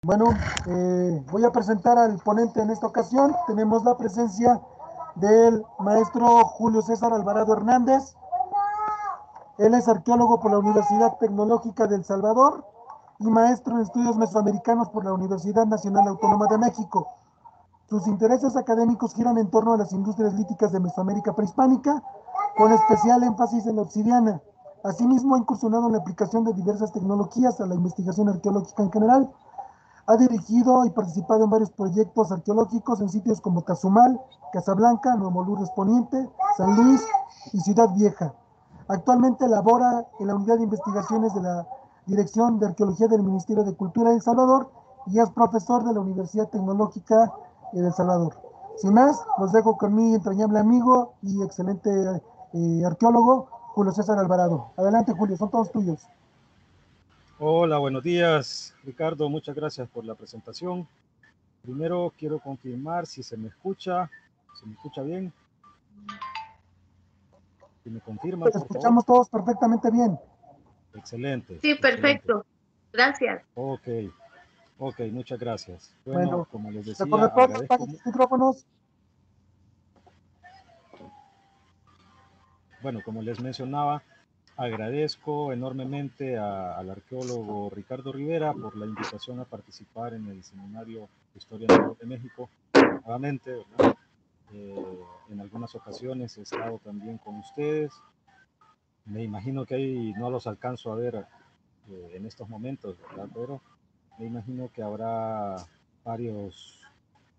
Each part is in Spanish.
Bueno, voy a presentar al ponente en esta ocasión. Tenemos la presencia del maestro Julio César Alvarado Hernández. Él es arqueólogo por la Universidad Tecnológica de El Salvador y maestro en estudios mesoamericanos por la Universidad Nacional Autónoma de México. Sus intereses académicos giran en torno a las industrias líticas de Mesoamérica prehispánica, con especial énfasis en la obsidiana. Asimismo, ha incursionado en la aplicación de diversas tecnologías a la investigación arqueológica en general. Ha dirigido y participado en varios proyectos arqueológicos en sitios como Tazumal, Casablanca, Nuevo Lourdes Poniente, San Luis y Ciudad Vieja. Actualmente labora en la Unidad de Investigaciones de la Dirección de Arqueología del Ministerio de Cultura de El Salvador y es profesor de la Universidad Tecnológica de El Salvador. Sin más, los dejo con mi entrañable amigo y excelente arqueólogo, Julio César Alvarado. Adelante, Julio, son todos tuyos. Hola, buenos días, Ricardo. Muchas gracias por la presentación. Primero quiero confirmar si se me escucha bien. Si me confirman, Te por escuchamos favor. todos perfectamente bien. Excelente. Sí, perfecto. Gracias. Ok, muchas gracias. Bueno, como les de decía, acuerdo, todos agradezco. apagan sus micrófonos. Bueno, como les mencionaba, agradezco enormemente al arqueólogo Ricardo Rivera por la invitación a participar en el seminario Historia Natural de México. Nuevamente, ¿verdad? En algunas ocasiones he estado también con ustedes. Me imagino que ahí no los alcanzo a ver en estos momentos, ¿verdad? Pero me imagino que habrá varios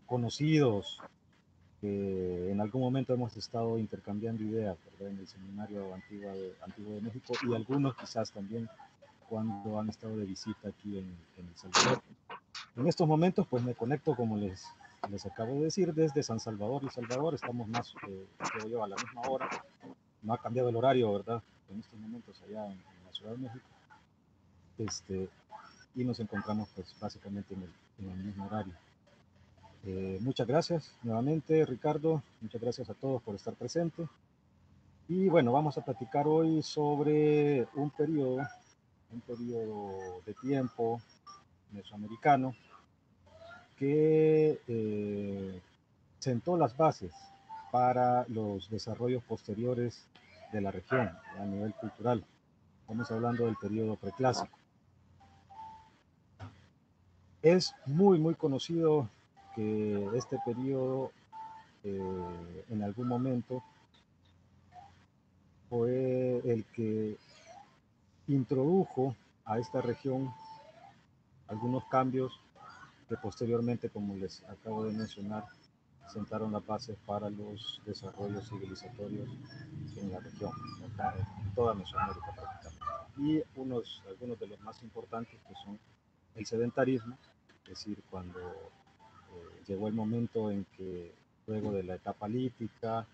conocidos que en algún momento hemos estado intercambiando ideas, ¿verdad? En el seminario antiguo de México, y algunos quizás también cuando han estado de visita aquí en El Salvador. En estos momentos pues me conecto, como les acabo de decir, desde San Salvador y Salvador. Estamos más, creo yo, a la misma hora. No ha cambiado el horario, ¿verdad? En estos momentos allá en la Ciudad de México. Y nos encontramos pues básicamente en el mismo horario. Muchas gracias nuevamente, Ricardo. Muchas gracias a todos por estar presentes. Y bueno, vamos a platicar hoy sobre un periodo de tiempo mesoamericano que sentó las bases para los desarrollos posteriores de la región a nivel cultural. Estamos hablando del periodo preclásico. Es muy conocido que este periodo en algún momento fue el que introdujo a esta región algunos cambios que posteriormente, como les acabo de mencionar, sentaron las bases para los desarrollos civilizatorios en la región, en toda Mesoamérica prácticamente. Y algunos de los más importantes que son el sedentarismo, es decir, cuando llegó el momento en que luego de la etapa lítica,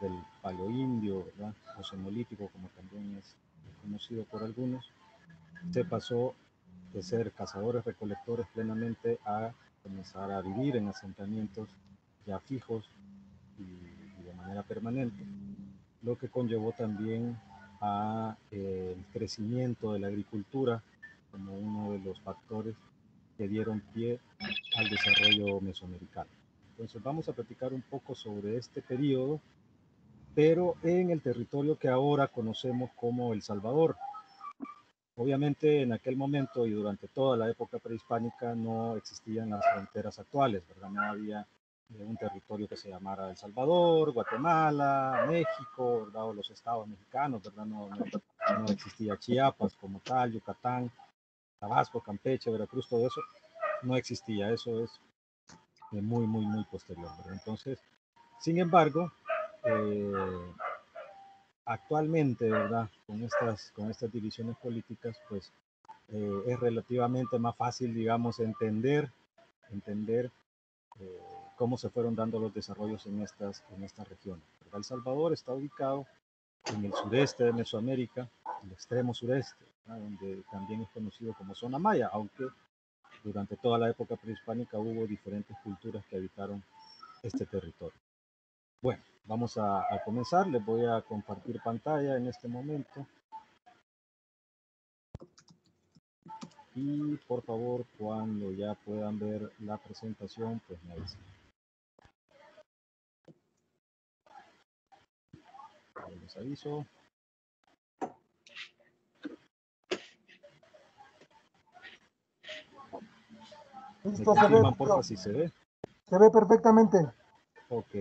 del paleoindio, ¿verdad? O semolítico, como también es conocido por algunos, se pasó de ser cazadores recolectores plenamente a comenzar a vivir en asentamientos ya fijos y de manera permanente, lo que conllevó también a el crecimiento de la agricultura como uno de los factores que dieron pie al desarrollo mesoamericano. Entonces vamos a platicar un poco sobre este periodo, pero en el territorio que ahora conocemos como El Salvador. Obviamente en aquel momento y durante toda la época prehispánica no existían las fronteras actuales, ¿verdad? No había un territorio que se llamara El Salvador, Guatemala, México, ¿verdad? O los estados mexicanos, ¿verdad? No existía Chiapas como tal, Yucatán, Tabasco, Campeche, Veracruz, todo eso no existía. Eso es muy posterior, ¿verdad? Entonces, sin embargo, actualmente, ¿verdad? Con estas divisiones políticas, pues es relativamente más fácil, digamos, entender cómo se fueron dando los desarrollos en estas regiones. El Salvador está ubicado en el sureste de Mesoamérica, el extremo sureste, ¿verdad? Donde también es conocido como zona maya, aunque durante toda la época prehispánica hubo diferentes culturas que habitaron este territorio. Bueno, vamos a comenzar. Les voy a compartir pantalla en este momento. Y por favor, cuando ya puedan ver la presentación, pues me avisen. Les aviso. Listo, Me se ve, confirman, porfa, Julio. si se ve. Se ve perfectamente. Ok,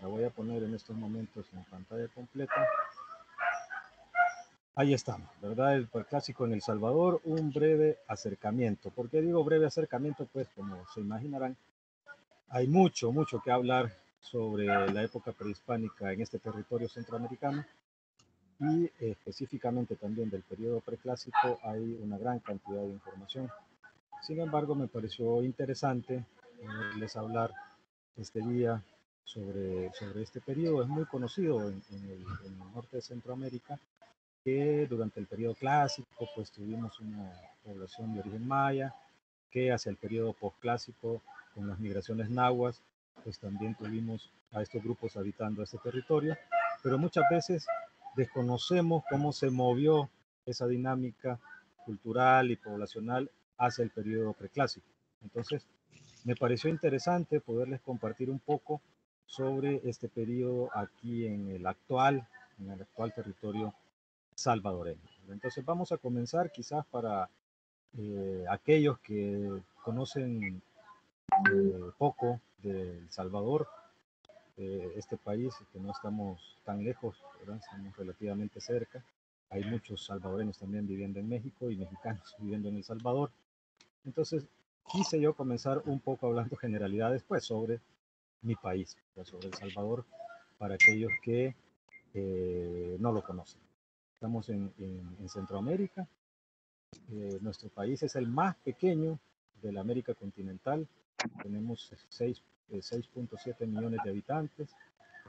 la voy a poner en estos momentos en pantalla completa. Ahí estamos, ¿verdad? El clásico en El Salvador, un breve acercamiento. ¿Por qué digo breve acercamiento? Pues como se imaginarán, hay mucho que hablar sobre la época prehispánica en este territorio centroamericano y específicamente también del periodo preclásico hay una gran cantidad de información. Sin embargo, me pareció interesante poderles hablar este día sobre este periodo. Es muy conocido en el norte de Centroamérica que durante el periodo clásico pues tuvimos una población de origen maya, que hacia el periodo posclásico con las migraciones nahuas pues también tuvimos a estos grupos habitando este territorio, pero muchas veces desconocemos cómo se movió esa dinámica cultural y poblacional hacia el periodo preclásico. Entonces, me pareció interesante poderles compartir un poco sobre este periodo aquí en el actual territorio salvadoreño. Entonces vamos a comenzar quizás para aquellos que conocen poco de El Salvador, este país que no estamos tan lejos, ¿verdad? Estamos relativamente cerca. Hay muchos salvadoreños también viviendo en México y mexicanos viviendo en El Salvador. Entonces quise yo comenzar un poco hablando generalidades pues sobre mi país, sobre El Salvador, para aquellos que no lo conocen. Estamos en Centroamérica. Nuestro país es el más pequeño de la América continental. Tenemos 6.7 millones de habitantes.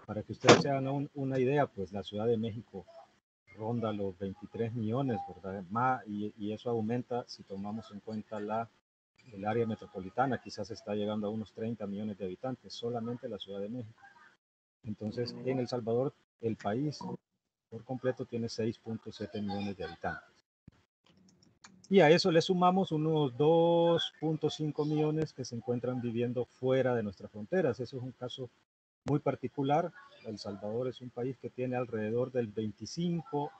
Para que ustedes se hagan una idea, pues la Ciudad de México ronda los 23 millones, ¿verdad? Y eso aumenta si tomamos en cuenta el área metropolitana, quizás está llegando a unos 30 millones de habitantes, solamente la Ciudad de México. Entonces, en El Salvador, el país por completo tiene 6.7 millones de habitantes. Y a eso le sumamos unos 2.5 millones que se encuentran viviendo fuera de nuestras fronteras. Eso es un caso muy particular. El Salvador es un país que tiene alrededor del 25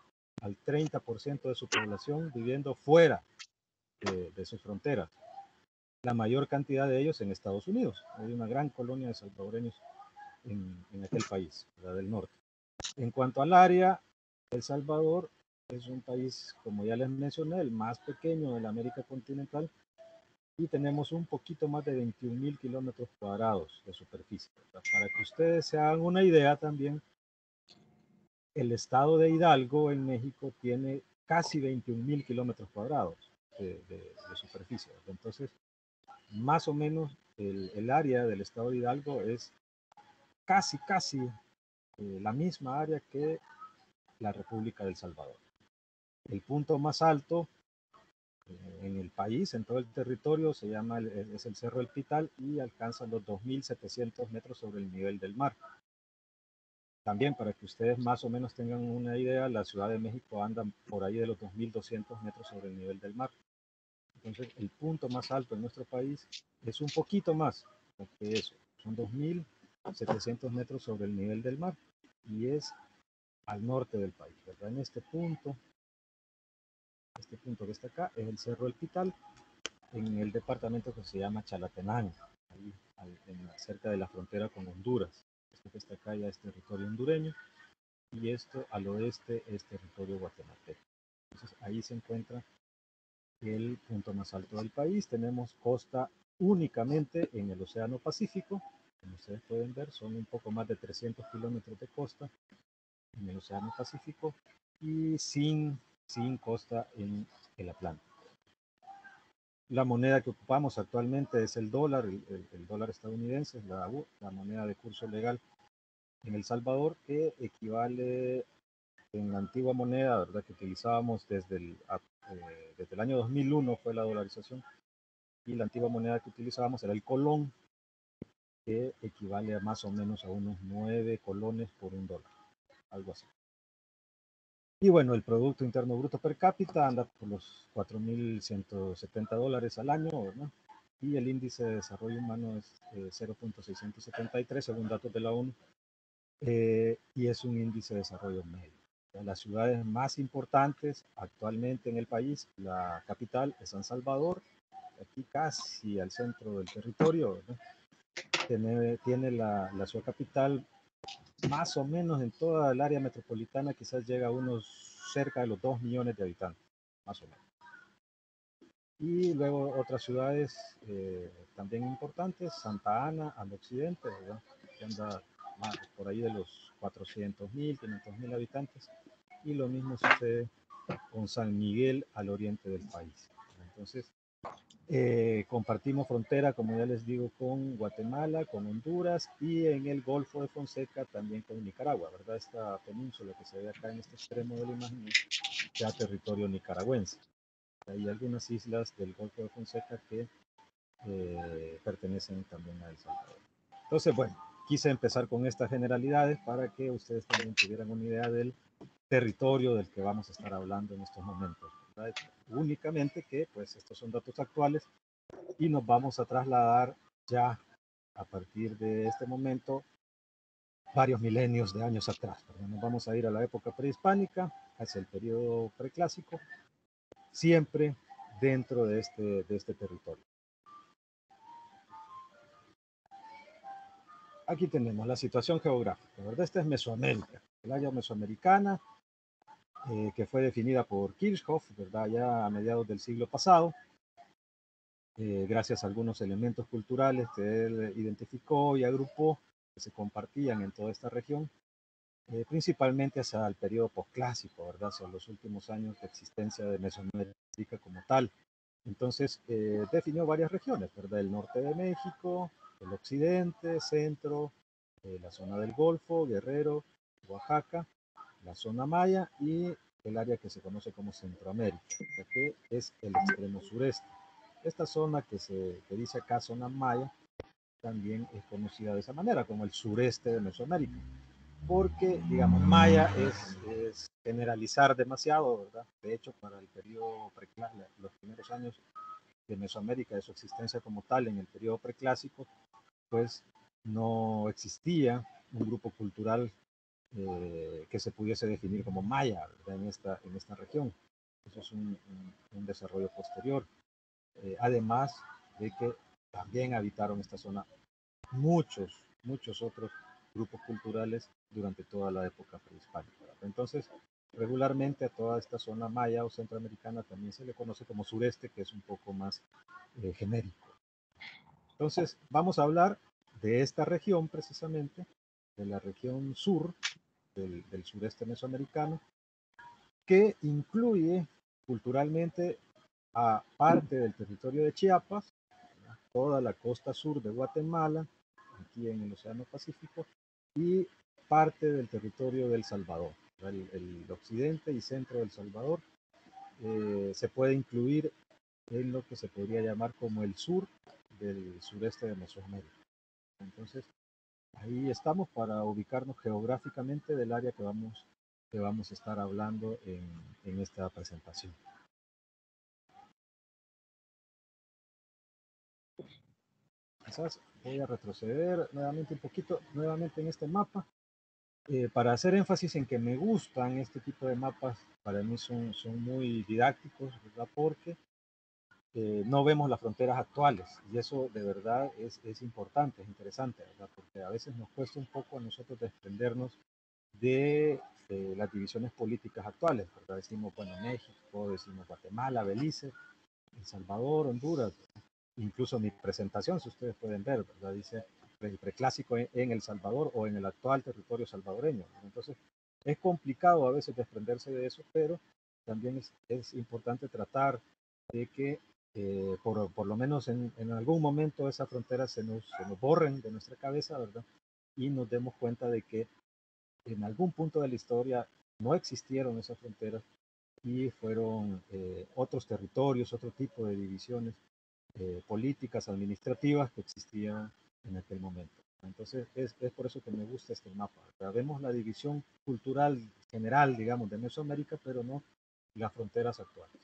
al 30% de su población viviendo fuera de sus fronteras. La mayor cantidad de ellos en Estados Unidos. Hay una gran colonia de salvadoreños en aquel país, la del norte. En cuanto al área, El Salvador es un país, como ya les mencioné, el más pequeño de la América continental y tenemos un poquito más de 21.000 kilómetros cuadrados de superficie. Para que ustedes se hagan una idea también, el estado de Hidalgo en México tiene casi 21.000 kilómetros cuadrados de superficie. Entonces, más o menos el área del estado de Hidalgo es casi la misma área que la República del Salvador. El punto más alto en el país, en todo el territorio, es el Cerro El Pital y alcanza los 2.700 metros sobre el nivel del mar. También para que ustedes más o menos tengan una idea, la Ciudad de México anda por ahí de los 2.200 metros sobre el nivel del mar. Entonces, el punto más alto en nuestro país es un poquito más que eso, son 2.700 metros sobre el nivel del mar y es al norte del país, ¿verdad? En este punto que está acá es el Cerro El Pital, en el departamento que se llama Chalatenango, ahí, cerca de la frontera con Honduras. Esto que está acá ya es territorio hondureño y esto al oeste es territorio guatemalteco. Entonces ahí se encuentra el punto más alto del país. Tenemos costa únicamente en el Océano Pacífico. Como ustedes pueden ver, son un poco más de 300 kilómetros de costa en el Océano Pacífico y sin costa en el Atlántico. La moneda que ocupamos actualmente es el dólar, el dólar estadounidense, la moneda de curso legal en El Salvador, que equivale en la antigua moneda, ¿verdad?, que utilizábamos desde el año 2001 fue la dolarización, y la antigua moneda que utilizábamos era el colón, que equivale a más o menos a unos 9 colones por un dólar, algo así. Y bueno, el Producto Interno Bruto per cápita anda por los $4.170 al año, ¿verdad? Y el índice de desarrollo humano es 0.673 según datos de la ONU, y es un índice de desarrollo medio. Las ciudades más importantes actualmente en el país, la capital es San Salvador, aquí casi al centro del territorio, ¿verdad? Tiene la ciudad capital más o menos en toda el área metropolitana, quizás llega a unos cerca de los 2 millones de habitantes, más o menos. Y luego otras ciudades también importantes, Santa Ana al occidente, ¿verdad? Que anda por ahí de los 400.000, 500.000 habitantes. Y lo mismo sucede con San Miguel al oriente del país. Entonces, compartimos frontera, como ya les digo, con Guatemala, con Honduras y en el Golfo de Fonseca también con Nicaragua, ¿verdad? Esta península que se ve acá en este extremo de la imagen es ya territorio nicaragüense. Hay algunas islas del Golfo de Fonseca que pertenecen también a El Salvador. Entonces, bueno, quise empezar con estas generalidades para que ustedes también tuvieran una idea del territorio del que vamos a estar hablando en estos momentos, ¿verdad? Únicamente que, pues, estos son datos actuales y nos vamos a trasladar ya a partir de este momento varios milenios de años atrás, ¿verdad? Nos vamos a ir a la época prehispánica, hacia el periodo preclásico, siempre dentro de este territorio. Aquí tenemos la situación geográfica, ¿verdad? Esta es Mesoamérica, el área mesoamericana, que fue definida por Kirchhoff, ¿verdad? Ya a mediados del siglo pasado, gracias a algunos elementos culturales que él identificó y agrupó, que se compartían en toda esta región, principalmente hacia el periodo posclásico, ¿verdad? Hacia los últimos años de existencia de Mesoamérica como tal. Entonces, definió varias regiones, ¿verdad? El norte de México, el occidente, centro, la zona del Golfo, Guerrero, Oaxaca, la zona maya y el área que se conoce como Centroamérica, que es el extremo sureste. Esta zona que dice acá zona maya también es conocida de esa manera, como el sureste de Mesoamérica, porque, digamos, maya es generalizar demasiado, ¿verdad? De hecho, para el periodo preclásico, los primeros años de Mesoamérica, de su existencia como tal, en el periodo preclásico, pues no existía un grupo cultural que se pudiese definir como maya, ¿verdad? En esta región. Eso es un desarrollo posterior. Además de que también habitaron esta zona muchos otros grupos culturales durante toda la época prehispánica. Entonces, regularmente a toda esta zona maya o centroamericana también se le conoce como sureste, que es un poco más genérico. Entonces, vamos a hablar de esta región precisamente, de la región sur del sureste mesoamericano, que incluye culturalmente a parte del territorio de Chiapas, toda la costa sur de Guatemala, aquí en el Océano Pacífico, y parte del territorio del Salvador. El occidente y centro del Salvador se puede incluir en lo que se podría llamar como el sur del sureste de Mesoamérica. Entonces, ahí estamos para ubicarnos geográficamente del área que vamos a estar hablando en esta presentación. Quizás voy a retroceder nuevamente un poquito, nuevamente en este mapa, para hacer énfasis en que me gustan este tipo de mapas. Para mí son muy didácticos, ¿verdad? Porque no vemos las fronteras actuales y eso de verdad es importante, es interesante, ¿verdad? Porque a veces nos cuesta un poco a nosotros desprendernos de las divisiones políticas actuales, ¿verdad? Decimos, bueno, México, decimos Guatemala, Belice, El Salvador, Honduras. Incluso mi presentación, si ustedes pueden ver, ¿verdad? Dice el preclásico en El Salvador o en el actual territorio salvadoreño. Entonces, es complicado a veces desprenderse de eso, pero también es importante tratar de que por lo menos en algún momento esas fronteras se nos borren de nuestra cabeza, ¿verdad? Y nos demos cuenta de que en algún punto de la historia no existieron esas fronteras y fueron otros territorios, otro tipo de divisiones políticas, administrativas que existían en aquel momento. Entonces, es por eso que me gusta este mapa. O sea, vemos la división cultural general, digamos, de Mesoamérica, pero no las fronteras actuales.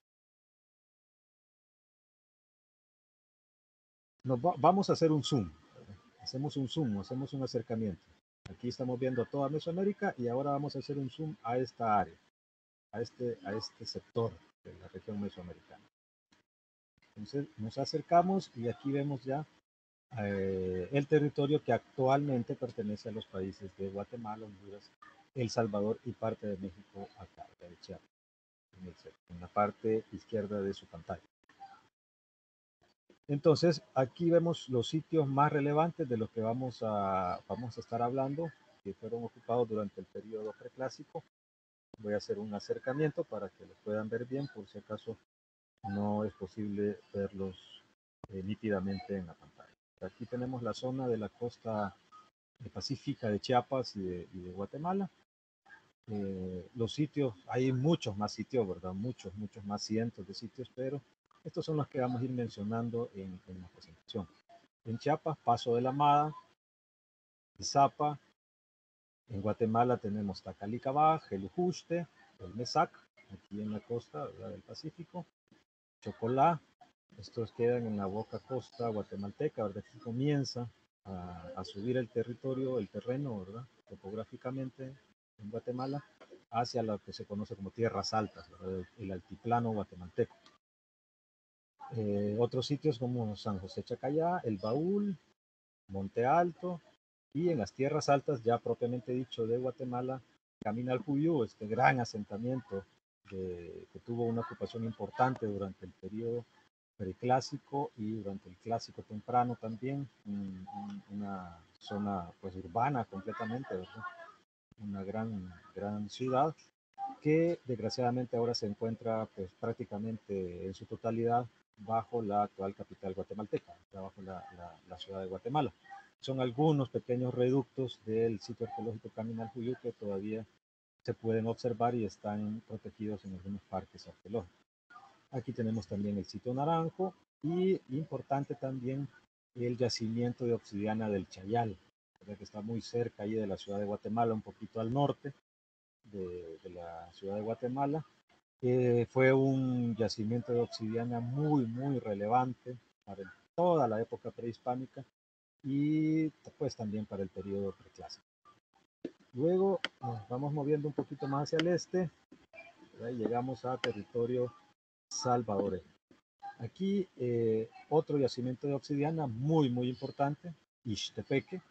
Vamos a hacer un zoom. Hacemos un zoom, hacemos un acercamiento. Aquí estamos viendo toda Mesoamérica y ahora vamos a hacer un zoom a esta área, a este sector de la región mesoamericana. Entonces nos acercamos y aquí vemos ya el territorio que actualmente pertenece a los países de Guatemala, Honduras, El Salvador y parte de México acá, de Chiapas, en la parte izquierda de su pantalla. Entonces, aquí vemos los sitios más relevantes de los que vamos a estar hablando, que fueron ocupados durante el periodo preclásico. Voy a hacer un acercamiento para que lo puedan ver bien, por si acaso no es posible verlos nítidamente en la pantalla. Aquí tenemos la zona de la costa pacífica de Chiapas y de Guatemala. Los sitios, hay muchos más sitios, ¿verdad? Muchos más, cientos de sitios, pero estos son los que vamos a ir mencionando en la presentación. En Chiapas, Paso de la Amada, Izapa. En Guatemala tenemos Tacalicabá, Gelujuste, el Mesac, aquí en la costa, ¿verdad?, del Pacífico. Chocolá, estos quedan en la boca costa guatemalteca, ¿verdad? Aquí comienza a subir el territorio, el terreno, ¿verdad?, topográficamente en Guatemala, hacia lo que se conoce como tierras altas, ¿verdad?, el altiplano guatemalteco. Otros sitios como San José Chacayá, El Baúl, Monte Alto, y en las tierras altas, ya propiamente dicho, de Guatemala, Caminalcuyú, este gran asentamiento que tuvo una ocupación importante durante el periodo preclásico y durante el clásico temprano también, una zona pues urbana completamente, ¿verdad? Una gran ciudad que desgraciadamente ahora se encuentra pues prácticamente en su totalidad bajo la actual capital guatemalteca, bajo la ciudad de Guatemala. Son algunos pequeños reductos del sitio arqueológico Caminalcuyú que todavía se pueden observar y están protegidos en algunos parques arqueológicos. Aquí tenemos también el sitio Naranjo y importante también el yacimiento de obsidiana del Chayal, que está muy cerca ahí de la ciudad de Guatemala, un poquito al norte de la ciudad de Guatemala. Fue un yacimiento de obsidiana muy relevante para toda la época prehispánica y pues también para el periodo preclásico. Luego nos vamos moviendo un poquito más hacia el este, y llegamos a territorio salvadoreño. Aquí otro yacimiento de obsidiana muy importante, Ixtepeque,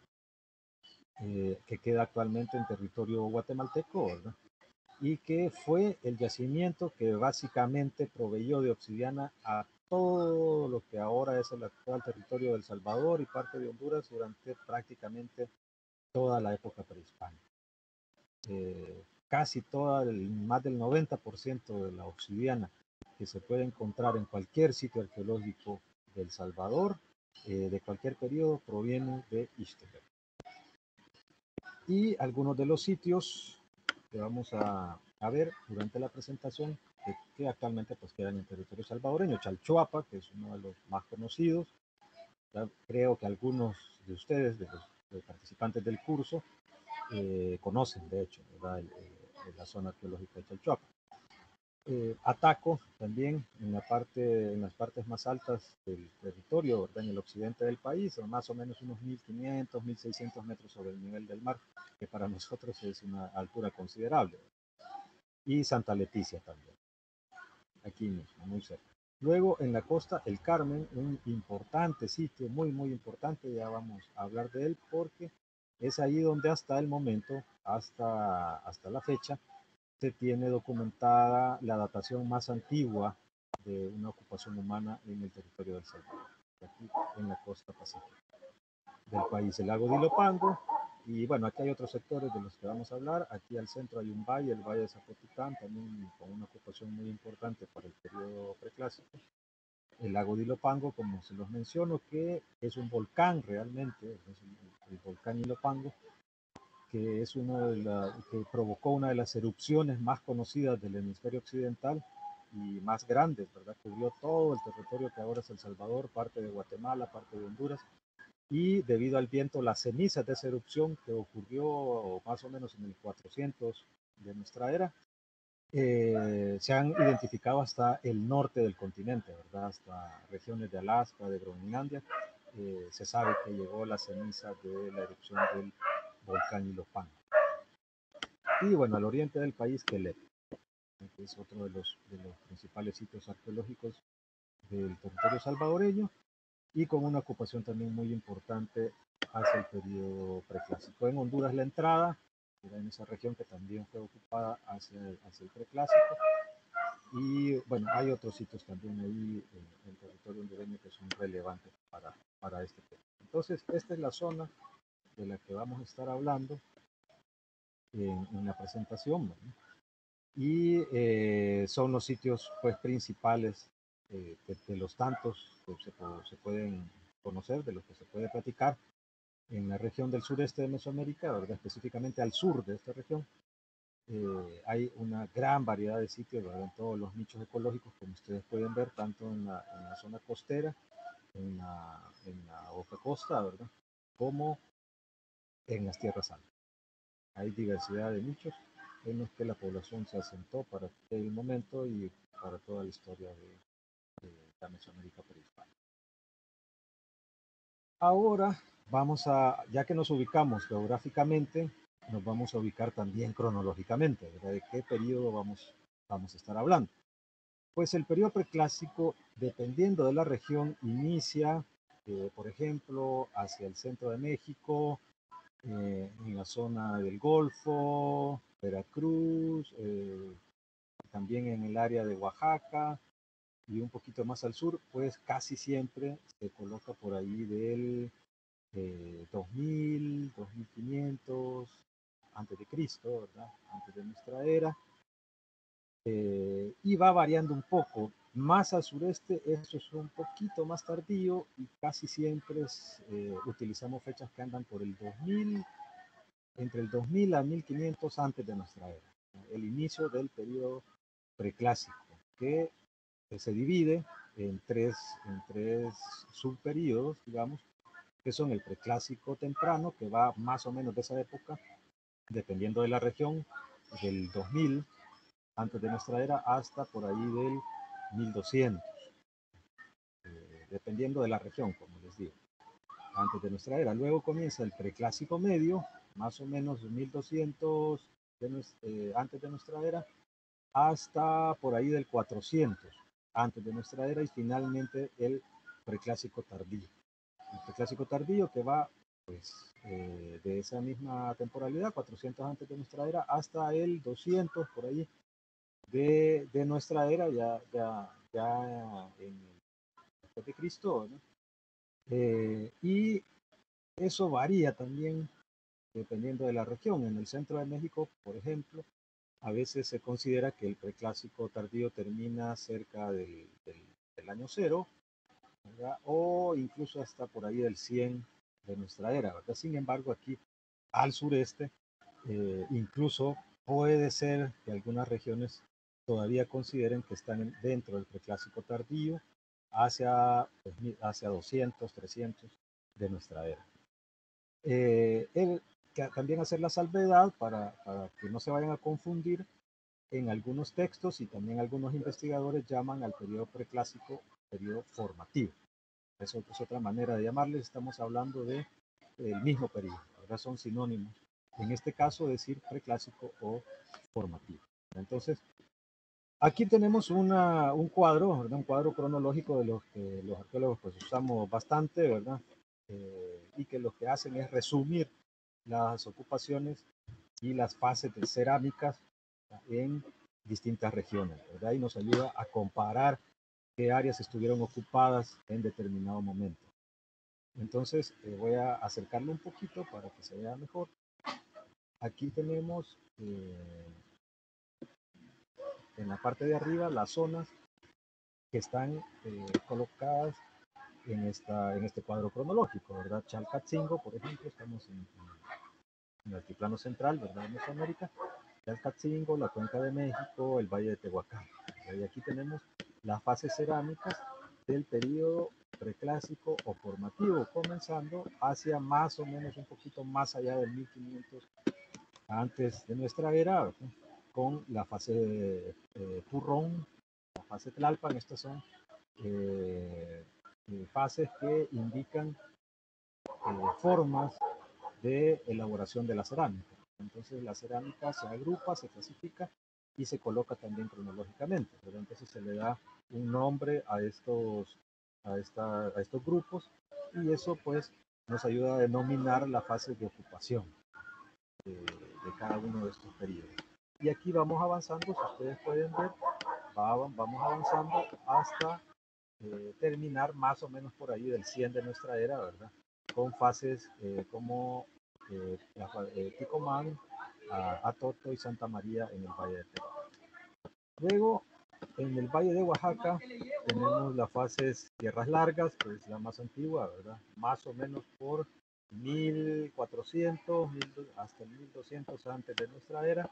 que queda actualmente en territorio guatemalteco, ¿verdad?, y que fue el yacimiento que básicamente proveyó de obsidiana a todo lo que ahora es el actual territorio de El Salvador y parte de Honduras durante prácticamente toda la época prehispánica. Casi más del 90% de la obsidiana que se puede encontrar en cualquier sitio arqueológico de El Salvador, de cualquier periodo, proviene de Ixtepeque. Y algunos de los sitios que vamos a ver durante la presentación, que actualmente pues quedan en territorio salvadoreño. Chalchuapa, que es uno de los más conocidos. Creo que algunos de ustedes, de los participantes del curso, conocen, de hecho, ¿verdad?, la zona arqueológica de Chalchuapa. Ataco también en las partes más altas del territorio, ¿verdad?, en el occidente del país, son más o menos unos 1500, 1600 metros sobre el nivel del mar, que para nosotros es una altura considerable. Y Santa Leticia también, aquí mismo, muy cerca. Luego en la costa, el Carmen, un importante sitio, muy importante, ya vamos a hablar de él porque es ahí donde hasta el momento, hasta la fecha, se tiene documentada la datación más antigua de una ocupación humana en el territorio del Salvador, aquí en la costa pacífica del país, el lago de Ilopango. Y bueno, aquí hay otros sectores de los que vamos a hablar. Aquí al centro hay un valle, el Valle de Zapotitlán, también con una ocupación muy importante para el periodo preclásico. El lago de Ilopango, como se los menciono, que es un volcán realmente, es el volcán Ilopango, que es que provocó una de las erupciones más conocidas del hemisferio occidental y más grandes, ¿verdad? Cubrió todo el territorio que ahora es El Salvador, parte de Guatemala, parte de Honduras, y debido al viento, las cenizas de esa erupción que ocurrió más o menos en el 400 de nuestra era, se han identificado hasta el norte del continente, ¿verdad? Hasta regiones de Alaska, de Groenlandia. Se sabe que llegó la ceniza de la erupción del volcán Ilopan. Y bueno, al oriente del país, Quelep, que es otro de los principales sitios arqueológicos del territorio salvadoreño, y con una ocupación también muy importante hacia el periodo preclásico. En Honduras la entrada era en esa región que también fue ocupada hacia el preclásico, y bueno, hay otros sitios también ahí en el territorio hondureño que son relevantes para este tema. Entonces, esta es la zona de la que vamos a estar hablando en la presentación, ¿no? Y son los sitios pues principales de los tantos que se pueden conocer, de los que se puede platicar en la región del sureste de Mesoamérica, ¿verdad? Específicamente al sur de esta región. Hay una gran variedad de sitios, ¿verdad? En todos los nichos ecológicos, como ustedes pueden ver, tanto en la zona costera, en la boca costa, ¿verdad? Como en las tierras altas. Hay diversidad de nichos en los que la población se asentó para el momento y para toda la historia de la Mesoamérica prehispánica. Ahora ya que nos ubicamos geográficamente, nos vamos a ubicar también cronológicamente, ¿verdad? ¿De qué periodo vamos a estar hablando? Pues el periodo preclásico, dependiendo de la región, inicia, por ejemplo, hacia el centro de México, en la zona del Golfo, Veracruz, también en el área de Oaxaca y un poquito más al sur, pues casi siempre se coloca por ahí del 2000, 2500 antes de Cristo, ¿verdad? Antes de nuestra era. Y va variando un poco. Más al sureste, esto es un poquito más tardío y casi siempre utilizamos fechas que andan por el 2000, entre el 2000 a 1500 antes de nuestra era. El inicio del periodo preclásico, que se divide en tres subperiodos, digamos, que son el preclásico temprano, que va más o menos de esa época, dependiendo de la región, del 2000 antes de nuestra era hasta por ahí del 1200, dependiendo de la región, como les digo, antes de nuestra era. Luego comienza el preclásico medio, más o menos 1200 antes de nuestra era, hasta por ahí del 400 antes de nuestra era, y finalmente el preclásico tardío. El preclásico tardío que va pues de esa misma temporalidad, 400 antes de nuestra era, hasta el 200 por ahí de nuestra era, ya después de Cristo, ¿no? Y eso varía también dependiendo de la región. En el centro de México, por ejemplo, a veces se considera que el preclásico tardío termina cerca del año 0, ¿verdad? O incluso hasta por ahí del 100 de nuestra era, ¿verdad? Sin embargo, aquí al sureste, incluso puede ser que algunas regiones todavía consideren que están dentro del preclásico tardío hacia 200, 300 de nuestra era. También hacer la salvedad para que no se vayan a confundir, en algunos textos y también algunos investigadores llaman al periodo preclásico periodo formativo. Eso es otra manera de llamarle, estamos hablando del mismo periodo, ahora son sinónimos. En este caso decir preclásico o formativo. Entonces, aquí tenemos un cuadro, ¿verdad? Un cuadro cronológico de los que los arqueólogos pues usamos bastante, ¿verdad? Y que lo que hacen es resumir las ocupaciones y las fases de cerámicas en distintas regiones, ¿verdad? Y nos ayuda a comparar qué áreas estuvieron ocupadas en determinado momento. Entonces voy a acercarlo un poquito para que se vea mejor. Aquí tenemos en la parte de arriba las zonas que están colocadas en este cuadro cronológico, ¿verdad? Chalcatzingo, por ejemplo, estamos en el altiplano central, ¿verdad? En Mesoamérica. Chalcatzingo, la Cuenca de México, el Valle de Tehuacán. Y aquí tenemos las fases cerámicas del periodo preclásico o formativo, comenzando hacia más o menos un poquito más allá del 1500 antes de nuestra era, ¿verdad? Con la fase Turrón, la fase Tlalpan. Estas son fases que indican formas de elaboración de la cerámica. Entonces la cerámica se agrupa, se clasifica y se coloca también cronológicamente, ¿verdad? Entonces se le da un nombre a estos grupos, y eso pues nos ayuda a denominar la fase de ocupación de cada uno de estos periodos. Y aquí vamos avanzando, si ustedes pueden ver, vamos avanzando hasta terminar más o menos por ahí del 100 de nuestra era, ¿verdad? Con fases como Ticomán, Atoto y Santa María en el Valle de Tebo. Luego, en el Valle de Oaxaca, tenemos las fases Tierras Largas, que es la más antigua, ¿verdad? Más o menos por 1400 hasta 1200 antes de nuestra era,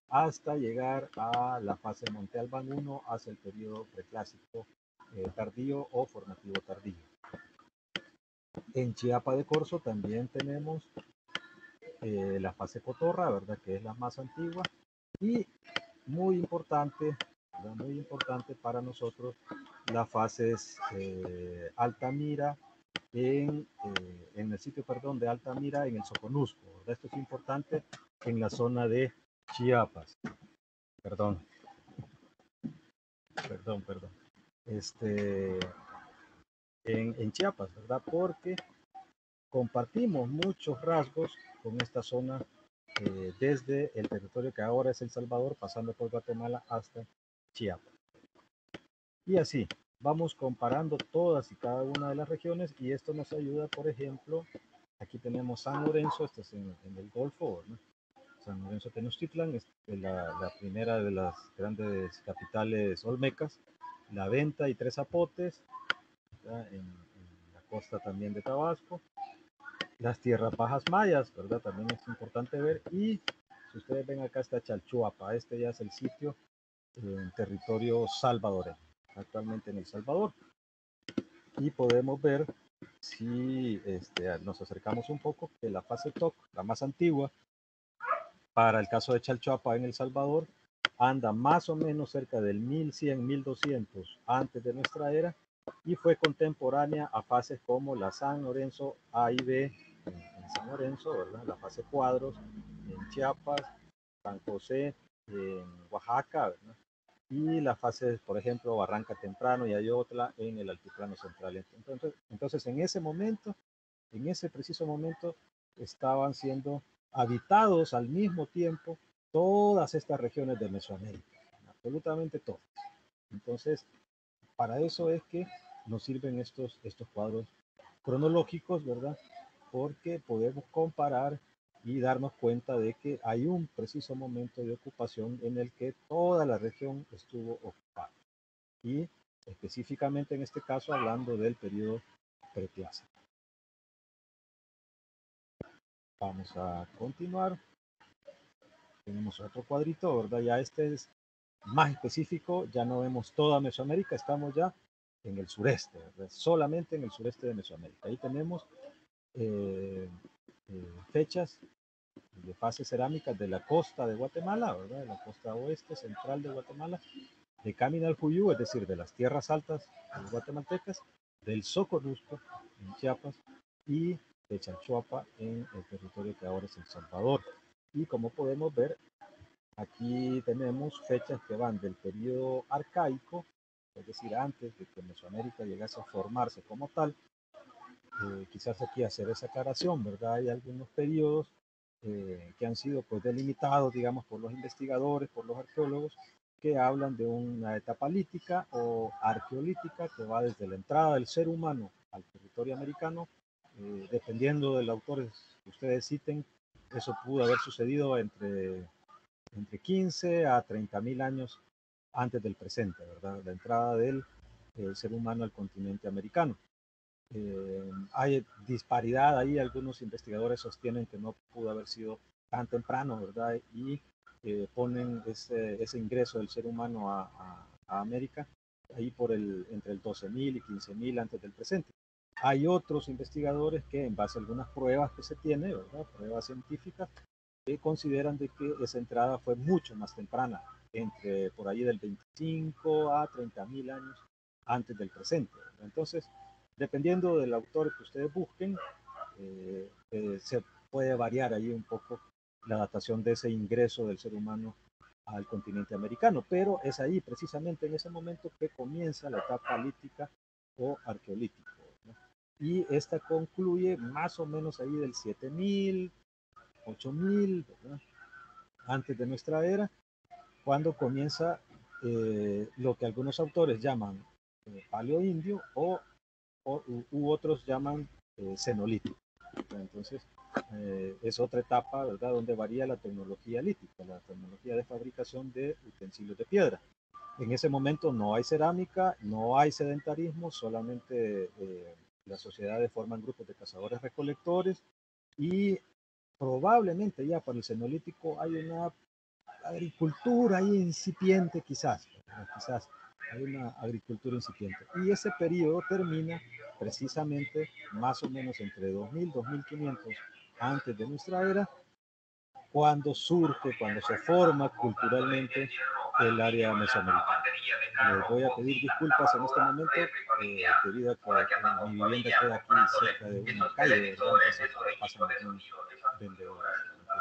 hasta llegar a la fase Monte Albán I, hacia el periodo preclásico tardío o formativo tardío. En Chiapa de Corzo también tenemos la fase Cotorra, ¿verdad? Que es la más antigua, y muy importante, ¿verdad? Muy importante para nosotros, las fases Altamira en el sitio, de Altamira en el Soconusco, ¿verdad? Esto es importante en la zona de Chiapas. Perdón. En Chiapas, ¿verdad? Porque compartimos muchos rasgos con esta zona desde el territorio que ahora es El Salvador, pasando por Guatemala hasta Chiapas. Y así, vamos comparando todas y cada una de las regiones, y esto nos ayuda, por ejemplo, aquí tenemos San Lorenzo, este es en el Golfo, ¿no? San Lorenzo Tenochtitlan es la primera de las grandes capitales olmecas, La Venta y Tres Zapotes, en la costa también de Tabasco, las tierras bajas mayas, ¿verdad? También es importante ver. Y si ustedes ven acá está Chalchuapa, este ya es el sitio en territorio salvadoreño, actualmente en El Salvador. Y podemos ver, si nos acercamos un poco, que la fase TOC, la más antigua, para el caso de Chalchuapa en El Salvador, anda más o menos cerca del 1100, 1200 antes de nuestra era, y fue contemporánea a fases como la San Lorenzo A y B en San Lorenzo, ¿verdad? La fase Cuadros en Chiapas, San José en Oaxaca, ¿verdad? Y la fase, por ejemplo, Barranca Temprano y Ayotla en el altiplano central. Entonces, en ese momento, en ese preciso momento, estaban siendo habitados al mismo tiempo todas estas regiones de Mesoamérica, absolutamente todas. Entonces, para eso es que nos sirven estos cuadros cronológicos, ¿verdad? Porque podemos comparar y darnos cuenta de que hay un preciso momento de ocupación en el que toda la región estuvo ocupada. Y específicamente en este caso hablando del periodo preclásico. Vamos a continuar. Tenemos otro cuadrito, ¿verdad? Ya este es más específico, ya no vemos toda Mesoamérica, estamos ya en el sureste, ¿verdad? Solamente en el sureste de Mesoamérica. Ahí tenemos fechas de fases cerámicas de la costa de Guatemala, ¿verdad? De la costa oeste central de Guatemala, de Caminalcuyú, es decir, de las tierras altas guatemaltecas, del Soconusco en Chiapas y de Chalchuapa en el territorio que ahora es El Salvador. Y como podemos ver, aquí tenemos fechas que van del periodo arcaico, es decir, antes de que Mesoamérica llegase a formarse como tal. Quizás aquí hacer esa aclaración, ¿verdad? Hay algunos periodos que han sido pues delimitados, digamos, por los investigadores, por los arqueólogos, que hablan de una etapa lítica o arqueolítica que va desde la entrada del ser humano al territorio americano, dependiendo del autor que ustedes citen. Eso pudo haber sucedido entre 15 a 30.000 años antes del presente, ¿verdad? La entrada del ser humano al continente americano. Hay disparidad ahí, algunos investigadores sostienen que no pudo haber sido tan temprano, ¿verdad? Y ponen ese ingreso del ser humano a América ahí entre el 12.000 y 15.000 antes del presente. Hay otros investigadores que en base a algunas pruebas que se tiene, ¿verdad? Pruebas científicas, que consideran de que esa entrada fue mucho más temprana, entre por ahí del 25 a 30.000 años antes del presente. ¿Verdad? Entonces, dependiendo del autor que ustedes busquen, se puede variar ahí un poco la datación de ese ingreso del ser humano al continente americano, pero es ahí precisamente en ese momento que comienza la etapa lítica o arqueolítica, ¿no? Y esta concluye más o menos ahí del 7000, 8000, ¿verdad? Antes de nuestra era, cuando comienza lo que algunos autores llaman paleoindio u otros llaman cenolítico. Entonces, es otra etapa, ¿verdad?, donde varía la tecnología lítica, la tecnología de fabricación de utensilios de piedra. En ese momento no hay cerámica, no hay sedentarismo, solamente las sociedades forman grupos de cazadores-recolectores y probablemente ya para el cenolítico hay una agricultura ahí incipiente quizás, quizás hay una agricultura incipiente. Y ese periodo termina precisamente más o menos entre 2000 y 2500 antes de nuestra era, cuando surge, cuando se forma culturalmente el área mesoamericana. Les voy a pedir disculpas en este momento, debido a que mi vivienda queda aquí cerca de una calle, ¿verdad? Entonces pasan algunos vendedores,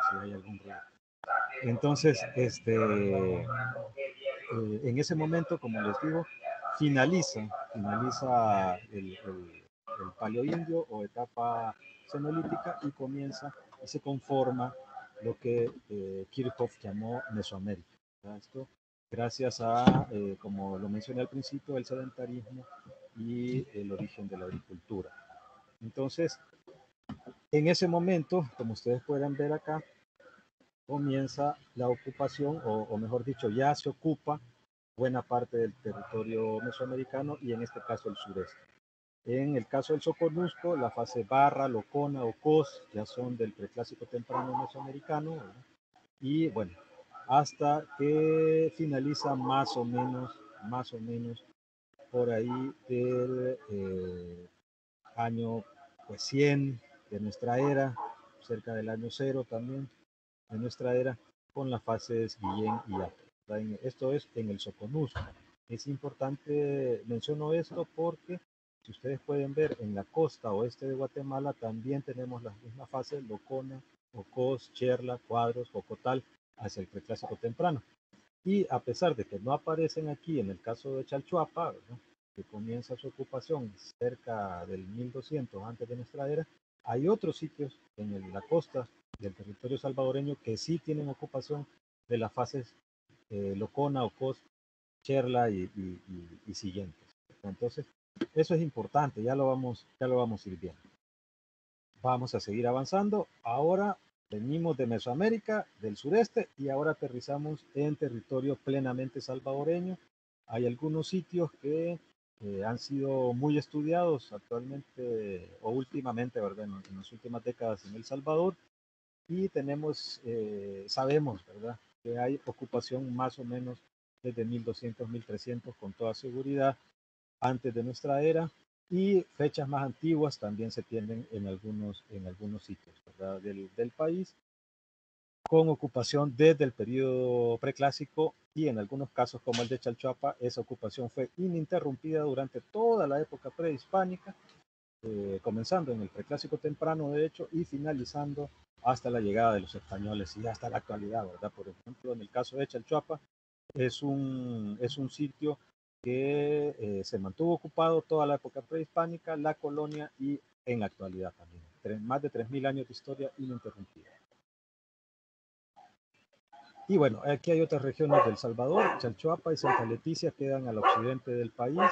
si hay algún ruido. Entonces, en ese momento, como les digo, finaliza el paleoindio o etapa cenolítica y comienza y se conforma lo que Kirchhoff llamó Mesoamérica. Esto gracias a, como lo mencioné al principio, el sedentarismo y el origen de la agricultura. Entonces, en ese momento, como ustedes pueden ver acá, comienza la ocupación, o mejor dicho, ya se ocupa buena parte del territorio mesoamericano y en este caso el sureste. En el caso del Soconusco, la fase Barra, Locona o Cos ya son del preclásico temprano mesoamericano, ¿verdad? Y bueno, hasta que finaliza más o menos por ahí del año pues 100 de nuestra era, cerca del año 0 también de nuestra era, con las fases Guillén y Apre. Esto es en el Soconusco. Es importante, menciono esto porque si ustedes pueden ver en la costa oeste de Guatemala también tenemos las mismas fases, Locona, Ocos, Cherla, Cuadros, Jocotal, hacia el preclásico temprano. Y a pesar de que no aparecen aquí en el caso de Chalchuapa, ¿verdad?, que comienza su ocupación cerca del 1200 antes de nuestra era, hay otros sitios en la costa del territorio salvadoreño que sí tienen ocupación de las fases Locona, Ocos, Cherla y siguientes. Entonces, eso es importante, ya lo vamos a ir viendo. Vamos a seguir avanzando. Ahora venimos de Mesoamérica, del sureste, y ahora aterrizamos en territorio plenamente salvadoreño. Hay algunos sitios que han sido muy estudiados actualmente o últimamente, ¿verdad?, en las últimas décadas en El Salvador. Y sabemos, ¿verdad?, que hay ocupación más o menos desde 1200, 1300 con toda seguridad antes de nuestra era, y fechas más antiguas también se tienen en algunos sitios, ¿verdad?, del país, con ocupación desde el periodo preclásico y en algunos casos como el de Chalchuapa, esa ocupación fue ininterrumpida durante toda la época prehispánica, comenzando en el preclásico temprano de hecho y finalizando hasta la llegada de los españoles y hasta la actualidad, ¿verdad? Por ejemplo, en el caso de Chalchuapa es un sitio que se mantuvo ocupado toda la época prehispánica, la colonia y en la actualidad también. Más de 3000 años de historia ininterrumpida. Y bueno, aquí hay otras regiones del Salvador. Chalchuapa y Santa Leticia quedan al occidente del país,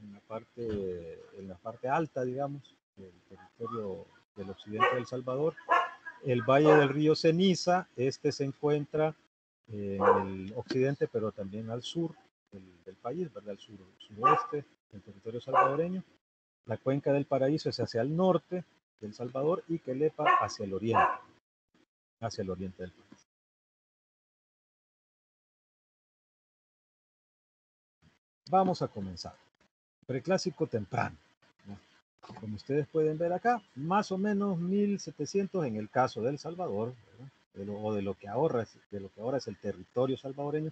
en la parte alta, digamos, del territorio del occidente del Salvador. El valle del río Ceniza, se encuentra en el occidente, pero también al sur del país, ¿verdad? Al suroeste del territorio salvadoreño. La cuenca del Paraíso es hacia el norte del Salvador y Quelepa hacia el oriente del país. Vamos a comenzar. Preclásico temprano, ¿no? Como ustedes pueden ver acá, más o menos 1700 en el caso de El Salvador, ¿verdad? De lo que ahora es el territorio salvadoreño,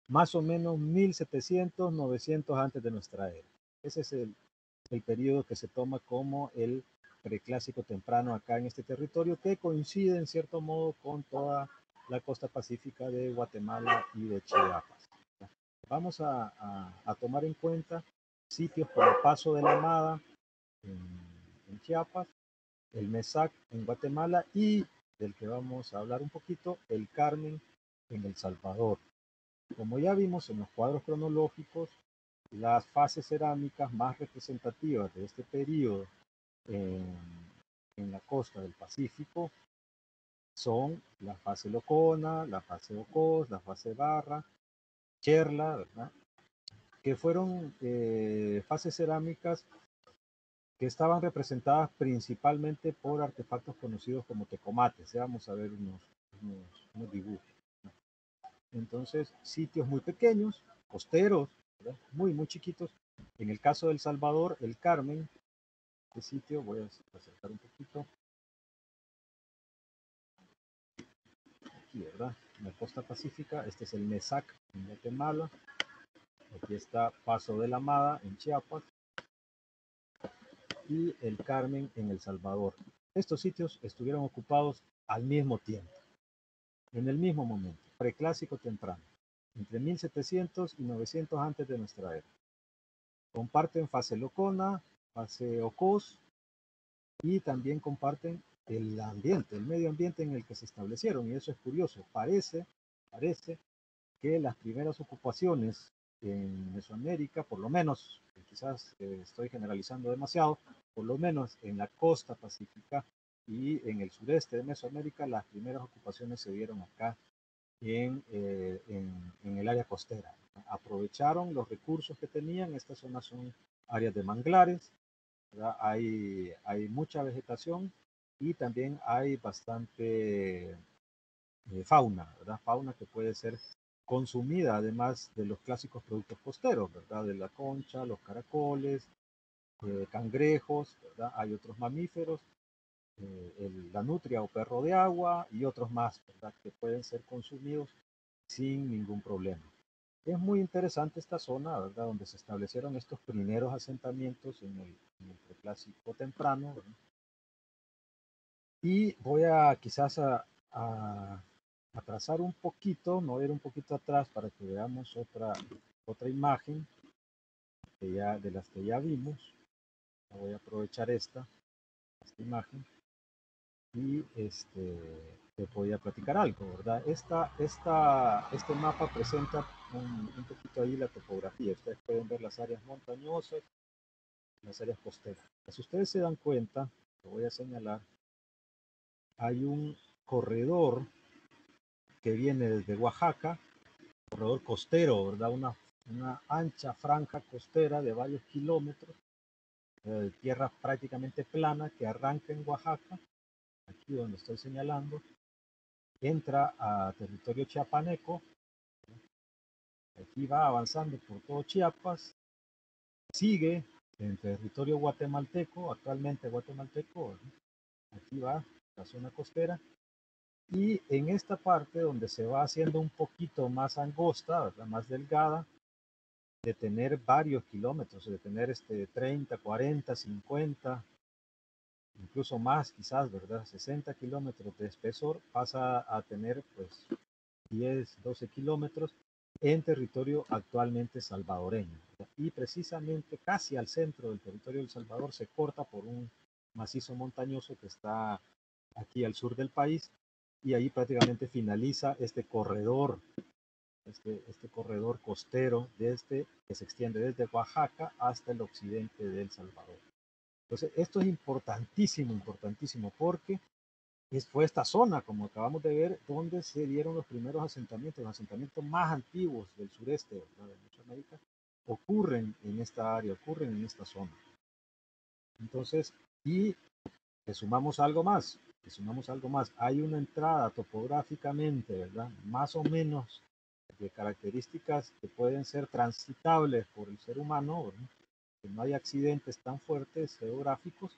más o menos 1700, 900 antes de nuestra era. Ese es el periodo que se toma como el preclásico temprano acá en este territorio, que coincide en cierto modo con toda la costa pacífica de Guatemala y de Chiapas. Vamos a tomar en cuenta sitios como Paso de la Amada en Chiapas, el Mesac en Guatemala y del que vamos a hablar un poquito, el Carmen en El Salvador. Como ya vimos en los cuadros cronológicos, las fases cerámicas más representativas de este periodo en la costa del Pacífico son la fase Locona, la fase Ocós, la fase Barra, Cherla, ¿verdad? Que fueron fases cerámicas que estaban representadas principalmente por artefactos conocidos como tecomates. Ya vamos a ver unos dibujos. Entonces, sitios muy pequeños, costeros, ¿verdad? Muy, muy chiquitos. En el caso de El Salvador, el Carmen, este sitio, voy a acercar un poquito. Aquí, ¿verdad? En la costa pacífica, este es el Mesac en Guatemala. Aquí está Paso de la Amada en Chiapas. Y el Carmen en El Salvador. Estos sitios estuvieron ocupados al mismo tiempo, en el mismo momento, preclásico temprano, entre 1700 y 900 antes de nuestra era. Comparten fase Locona, fase Ocós y también comparten el ambiente, el medio ambiente en el que se establecieron. Y eso es curioso. Parece que las primeras ocupaciones en Mesoamérica, por lo menos, quizás estoy generalizando demasiado, por lo menos en la costa pacífica y en el sureste de Mesoamérica, las primeras ocupaciones se dieron acá en el área costera. Aprovecharon los recursos que tenían. Estas zonas son áreas de manglares, ¿verdad? Hay mucha vegetación y también hay bastante fauna, ¿verdad? Fauna que puede ser consumida, además de los clásicos productos costeros, ¿verdad? De la concha, los caracoles, cangrejos, ¿verdad? Hay otros mamíferos, la nutria o perro de agua y otros más, ¿verdad? Que pueden ser consumidos sin ningún problema. Es muy interesante esta zona, ¿verdad? Donde se establecieron estos primeros asentamientos en el preclásico temprano, ¿verdad? Y voy a quizás a trazar un poquito, mover un poquito atrás para que veamos otra imagen de las que ya vimos. Voy a aprovechar esta imagen y te voy a platicar algo, ¿verdad? Este mapa presenta un poquito ahí la topografía. Ustedes pueden ver las áreas montañosas, las áreas costeras. Si ustedes se dan cuenta, lo voy a señalar, hay un corredor que viene desde Oaxaca, corredor costero, ¿verdad? Una ancha franja costera de varios kilómetros, de tierra prácticamente plana que arranca en Oaxaca, aquí donde estoy señalando, entra a territorio chiapaneco, aquí va avanzando por todo Chiapas, sigue en territorio guatemalteco, actualmente guatemalteco, ¿verdad? Aquí va la zona costera, y en esta parte donde se va haciendo un poquito más angosta, ¿verdad? Más delgada, de tener varios kilómetros, de tener 30, 40, 50, incluso más quizás, ¿verdad? 60 kilómetros de espesor, pasa a tener pues 10, 12 kilómetros en territorio actualmente salvadoreño, ¿verdad? Y precisamente casi al centro del territorio del Salvador se corta por un macizo montañoso que está aquí al sur del país y ahí prácticamente finaliza este corredor costero que se extiende desde Oaxaca hasta el occidente de El Salvador. Entonces, esto es importantísimo, importantísimo, porque fue esta zona, como acabamos de ver, donde se dieron los primeros asentamientos, los asentamientos más antiguos del sureste de Mesoamérica, ocurren en esta área, ocurren en esta zona. Entonces, y le sumamos algo más, hay una entrada topográficamente, ¿verdad? Más o menos de características que pueden ser transitables por el ser humano, ¿verdad? que no hay accidentes tan fuertes geográficos,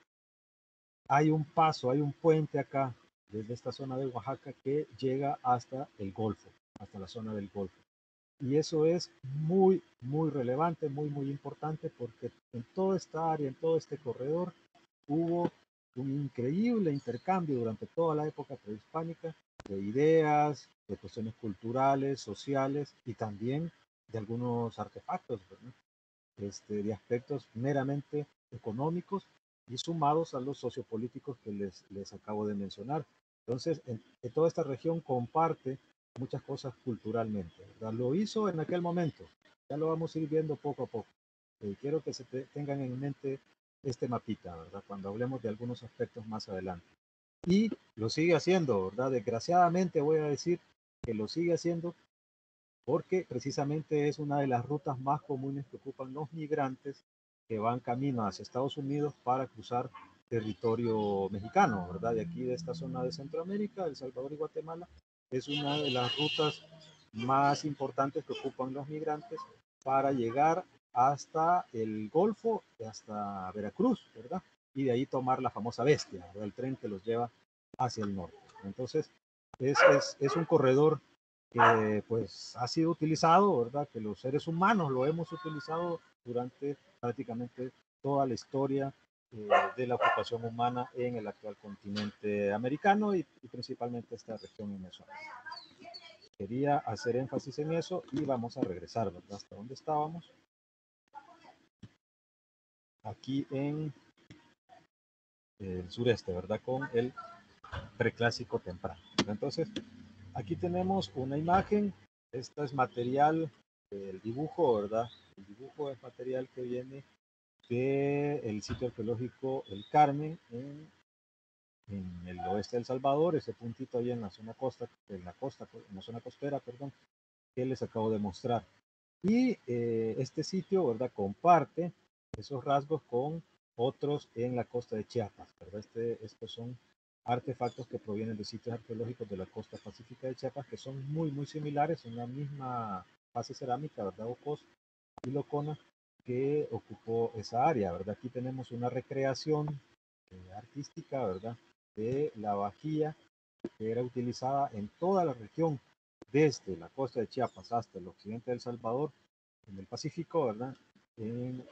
hay un paso, hay un puente acá, desde esta zona de Oaxaca, que llega hasta el Golfo, hasta la zona del Golfo. Y eso es muy, muy relevante, muy, muy importante, porque en toda esta área, en todo este corredor, hubo un increíble intercambio durante toda la época prehispánica de ideas, de cuestiones culturales, sociales y también de algunos artefactos, ¿verdad? De aspectos meramente económicos y sumados a los sociopolíticos que les acabo de mencionar. Entonces, en toda esta región comparte muchas cosas culturalmente, ¿verdad? Lo hizo en aquel momento, ya lo vamos a ir viendo poco a poco. Quiero que tengan en mente este mapita, ¿verdad? Cuando hablemos de algunos aspectos más adelante. Y lo sigue haciendo, ¿verdad? Desgraciadamente voy a decir que lo sigue haciendo porque precisamente es una de las rutas más comunes que ocupan los migrantes que van camino hacia Estados Unidos para cruzar territorio mexicano, ¿verdad? De aquí, de esta zona de Centroamérica, El Salvador y Guatemala, es una de las rutas más importantes que ocupan los migrantes para llegar hasta el Golfo, hasta Veracruz, ¿verdad? Y de ahí tomar la famosa Bestia, ¿verdad? El tren que los lleva hacia el norte. Entonces, es un corredor que pues ha sido utilizado, ¿verdad? Que los seres humanos lo hemos utilizado durante prácticamente toda la historia de la ocupación humana en el actual continente americano y principalmente esta región venezolana. Quería hacer énfasis en eso y vamos a regresar, ¿verdad? Hasta donde estábamos. Aquí en el sureste, ¿verdad? Con el preclásico temprano. Entonces, aquí tenemos una imagen. Esta es material, el dibujo, ¿verdad? El dibujo es material que viene del sitio arqueológico El Carmen en el oeste de El Salvador, ese puntito ahí en la zona costa, en la zona costera, perdón, que les acabo de mostrar. Y este sitio, ¿verdad? Comparte esos rasgos con otros en la costa de Chiapas, ¿verdad? Estos son artefactos que provienen de sitios arqueológicos de la costa pacífica de Chiapas que son muy, muy similares en la misma fase cerámica, ¿verdad? Ocos y Locona que ocupó esa área, ¿verdad? Aquí tenemos una recreación artística, ¿verdad? De la vajilla que era utilizada en toda la región, desde la costa de Chiapas hasta el occidente de El Salvador, en el Pacífico, ¿verdad? En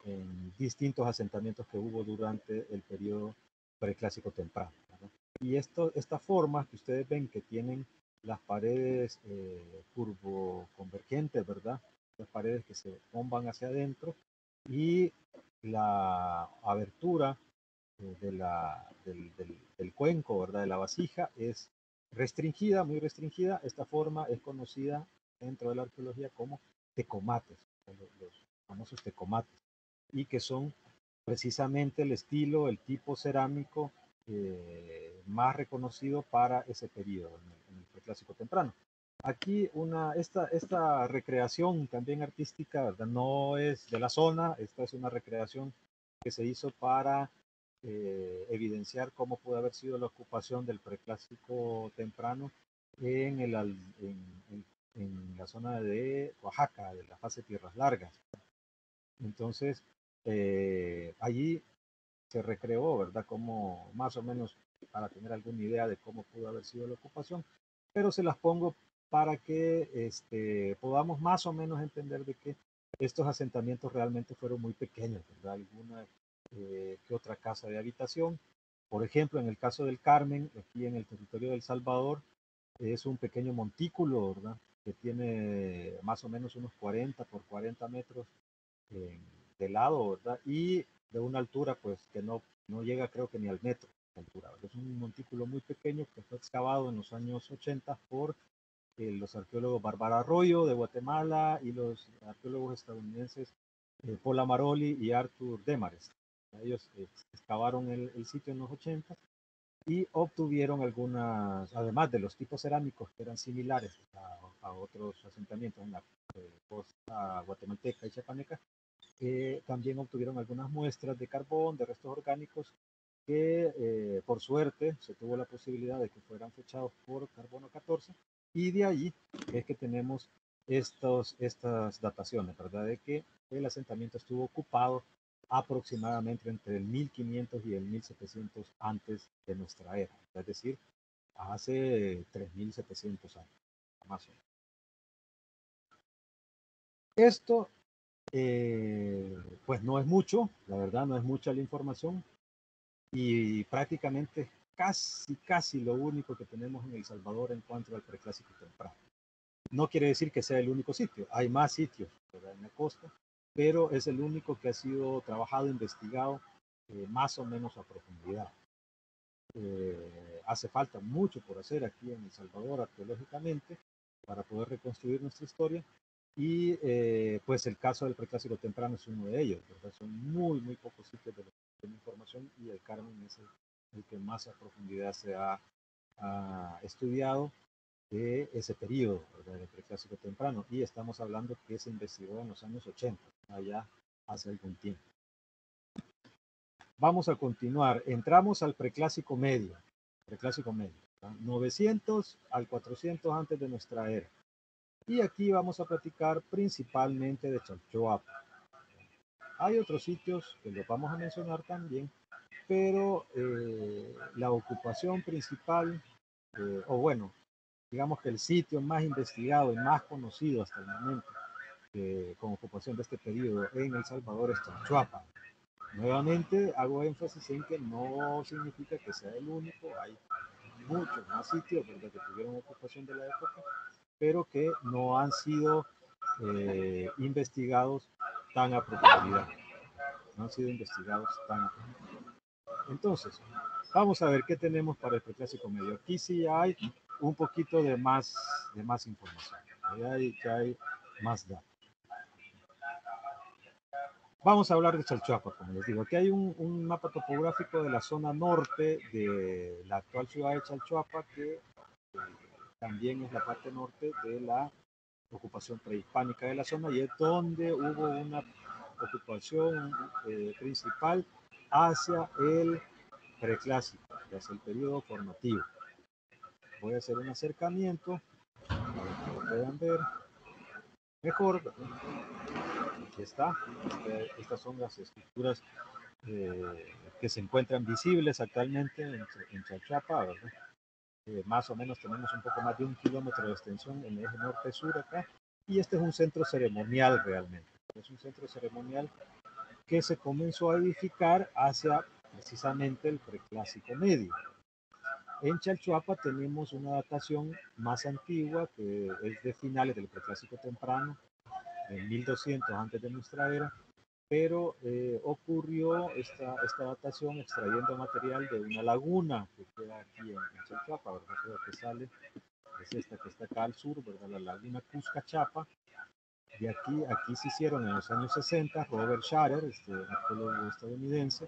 distintos asentamientos que hubo durante el periodo preclásico temprano, ¿verdad? Y estas formas que ustedes ven que tienen las paredes curvo-convergentes, ¿verdad? Las paredes que se bomban hacia adentro y la abertura del cuenco, ¿verdad? De la vasija es restringida, muy restringida. Esta forma es conocida dentro de la arqueología como tecomates, los famosos tecomates, y que son precisamente el estilo, el tipo cerámico más reconocido para ese periodo, en el preclásico temprano. Aquí esta recreación también artística, ¿verdad? No es de la zona, esta es una recreación que se hizo para evidenciar cómo pudo haber sido la ocupación del preclásico temprano en, en la zona de Oaxaca, de la fase Tierras Largas. Entonces, allí se recreó, ¿verdad? Como más o menos para tener alguna idea de cómo pudo haber sido la ocupación, pero se las pongo para que podamos más o menos entender de que estos asentamientos realmente fueron muy pequeños, ¿verdad? Alguna que otra casa de habitación. Por ejemplo, en el caso del Carmen, aquí en el territorio del Salvador, es un pequeño montículo, ¿verdad? Que tiene más o menos unos 40 por 40 metros de lado, ¿verdad? Y de una altura, pues, que no llega, creo que ni al metro de altura, ¿verdad? Es un montículo muy pequeño que fue excavado en los años 80 por los arqueólogos Bárbara Arroyo de Guatemala y los arqueólogos estadounidenses Paul Amaroli y Arthur Demarest. Ellos excavaron el sitio en los 80 y obtuvieron algunas, además de los tipos cerámicos que eran similares a otros asentamientos en la costa guatemalteca y chiapaneca, también obtuvieron algunas muestras de carbón, de restos orgánicos, que por suerte se tuvo la posibilidad de que fueran fechados por carbono 14, y de ahí es que tenemos estas dataciones, ¿verdad? De que el asentamiento estuvo ocupado aproximadamente entre el 1500 y el 1700 antes de nuestra era, es decir, hace 3700 años, más o menos. Esto, pues no es mucho, la verdad no es mucha la información, y prácticamente casi lo único que tenemos en El Salvador en cuanto al preclásico temprano. No quiere decir que sea el único sitio, hay más sitios, ¿verdad?, en la costa, pero es el único que ha sido trabajado, investigado más o menos a profundidad. Hace falta mucho por hacer aquí en El Salvador arqueológicamente para poder reconstruir nuestra historia, y pues el caso del preclásico temprano es uno de ellos, ¿verdad? Son muy pocos sitios de los que tienen información, y el Carmen es el que más a profundidad se ha estudiado de ese periodo, ¿verdad?, del preclásico temprano, y estamos hablando que se investigó en los años 80, allá hace algún tiempo. Vamos a continuar, entramos al preclásico medio, ¿verdad?, 900 al 400 antes de nuestra era, y aquí vamos a platicar principalmente de Chalchuapa. Hay otros sitios que los vamos a mencionar también, pero la ocupación principal, o bueno, digamos que el sitio más investigado y más conocido hasta el momento con ocupación de este periodo en El Salvador es Chalchuapa. Nuevamente hago énfasis en que no significa que sea el único, hay muchos más sitios, ¿verdad?, que tuvieron ocupación de la época, pero que no han sido investigados tan a profundidad. No han sido investigados tan a profundidad. Entonces, vamos a ver qué tenemos para el preclásico medio. Aquí sí hay un poquito de más información. Ya hay más datos. Vamos a hablar de Chalchuapa, como les digo. Aquí hay un mapa topográfico de la zona norte de la actual ciudad de Chalchuapa, que también es la parte norte de la ocupación prehispánica de la zona, y es donde hubo una ocupación principal hacia el preclásico, hacia el periodo formativo. Voy a hacer un acercamiento para que lo puedan ver mejor. Aquí está. Estas son las estructuras que se encuentran visibles actualmente en Chalchuapa, ¿verdad? Más o menos tenemos un poco más de 1 kilómetro de extensión en el eje norte-sur acá, y este es un centro ceremonial realmente. Es un centro ceremonial que se comenzó a edificar hacia precisamente el preclásico medio. En Chalchuapa tenemos una datación más antigua, que es de finales del preclásico temprano, en 1200 antes de nuestra era, pero ocurrió esta datación extrayendo material de una laguna que queda aquí en Chalchuapa, ¿verdad? Creo que sale, es esta que está acá al sur, ¿verdad?, la laguna Cuscachapa. Y aquí se hicieron en los años 60, Robert Sharer, arqueólogo estadounidense,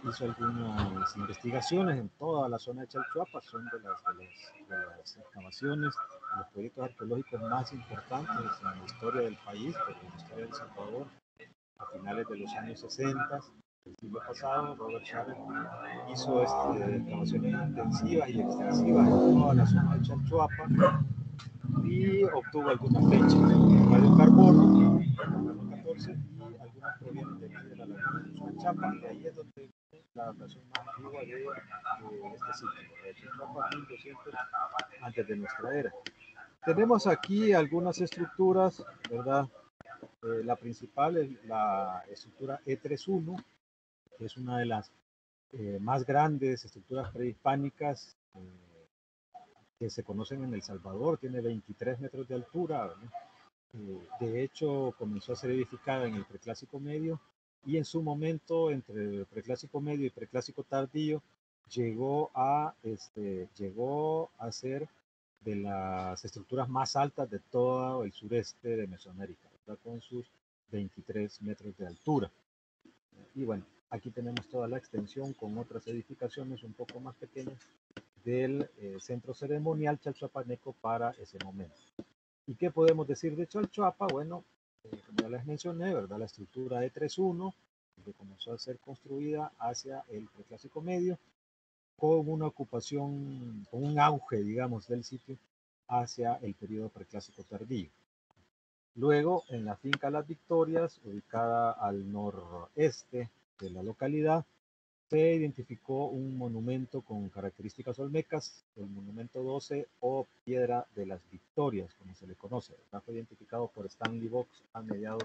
hizo algunas investigaciones en toda la zona de Chalchuapa. Son de las excavaciones, los proyectos arqueológicos más importantes en la historia del país, en la historia de El Salvador. A finales de los años 60 del siglo pasado, Robert Sharer hizo excavaciones intensivas y extensivas en toda la zona de Chalchuapa, y obtuvo algunas fechas de radiocarbono, carbono 14, y algunas provienen de aquí de la laguna de Cuscachapa. De ahí es donde la datación más antigua de este sitio, de Chalchuapa, 1200 antes de nuestra era. Tenemos aquí algunas estructuras, ¿verdad? La principal es la estructura E31, que es una de las más grandes estructuras prehispánicas que se conocen en El Salvador. Tiene 23 metros de altura, de hecho comenzó a ser edificada en el preclásico medio, y en su momento entre el preclásico medio y preclásico tardío llegó a ser de las estructuras más altas de todo el sureste de Mesoamérica, ¿verdad?, con sus 23 metros de altura. Y bueno, aquí tenemos toda la extensión con otras edificaciones un poco más pequeñas del centro ceremonial chalchuapaneco para ese momento. ¿Y qué podemos decir de Chalchuapa? Bueno, como ya les mencioné, ¿verdad?, la estructura de 3.1, que comenzó a ser construida hacia el preclásico medio, con una ocupación, con un auge, digamos, del sitio hacia el periodo preclásico tardío. Luego, en la finca Las Victorias, ubicada al noroeste de la localidad, se identificó un monumento con características olmecas, el monumento 12 o Piedra de las Victorias, como se le conoce. Fue identificado por Stanley Box a mediados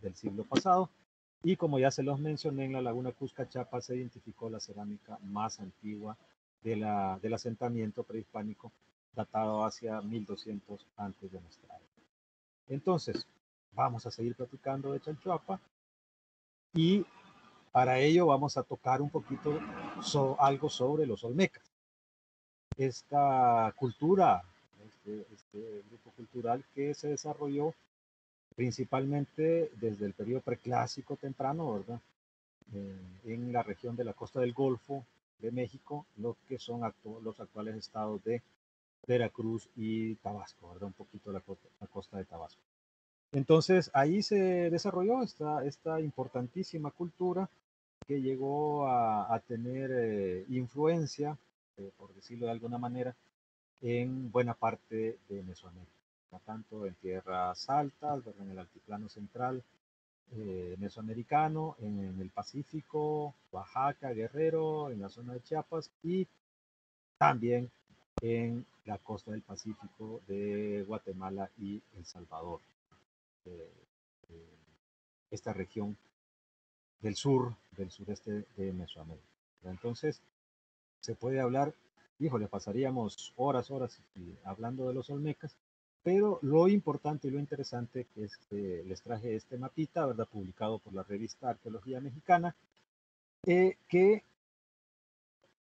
del siglo pasado. Y como ya se los mencioné, en la laguna Cusca, Chiapas, se identificó la cerámica más antigua del asentamiento prehispánico, datado hacia 1200 antes de nuestra era. Entonces, vamos a seguir platicando de Chalchuapa y para ello vamos a tocar un poquito algo sobre los olmecas. Esta cultura, este grupo cultural que se desarrolló principalmente desde el periodo preclásico temprano, ¿verdad? En la región de la costa del Golfo de México, lo que son los actuales estados de Veracruz y Tabasco, ¿verdad? Un poquito la costa de Tabasco. Entonces ahí se desarrolló esta importantísima cultura que llegó a tener influencia, por decirlo de alguna manera, en buena parte de Mesoamérica, tanto en tierras altas, ¿verdad? En el altiplano central mesoamericano, en el Pacífico, Oaxaca, Guerrero, en la zona de Chiapas y también en la costa del Pacífico de Guatemala y El Salvador. Esta región del sur, del sureste de Mesoamérica. Entonces, se puede hablar, híjole, pasaríamos horas hablando de los olmecas, pero lo importante y lo interesante es que les traje este mapita, ¿verdad? Publicado por la revista Arqueología Mexicana, que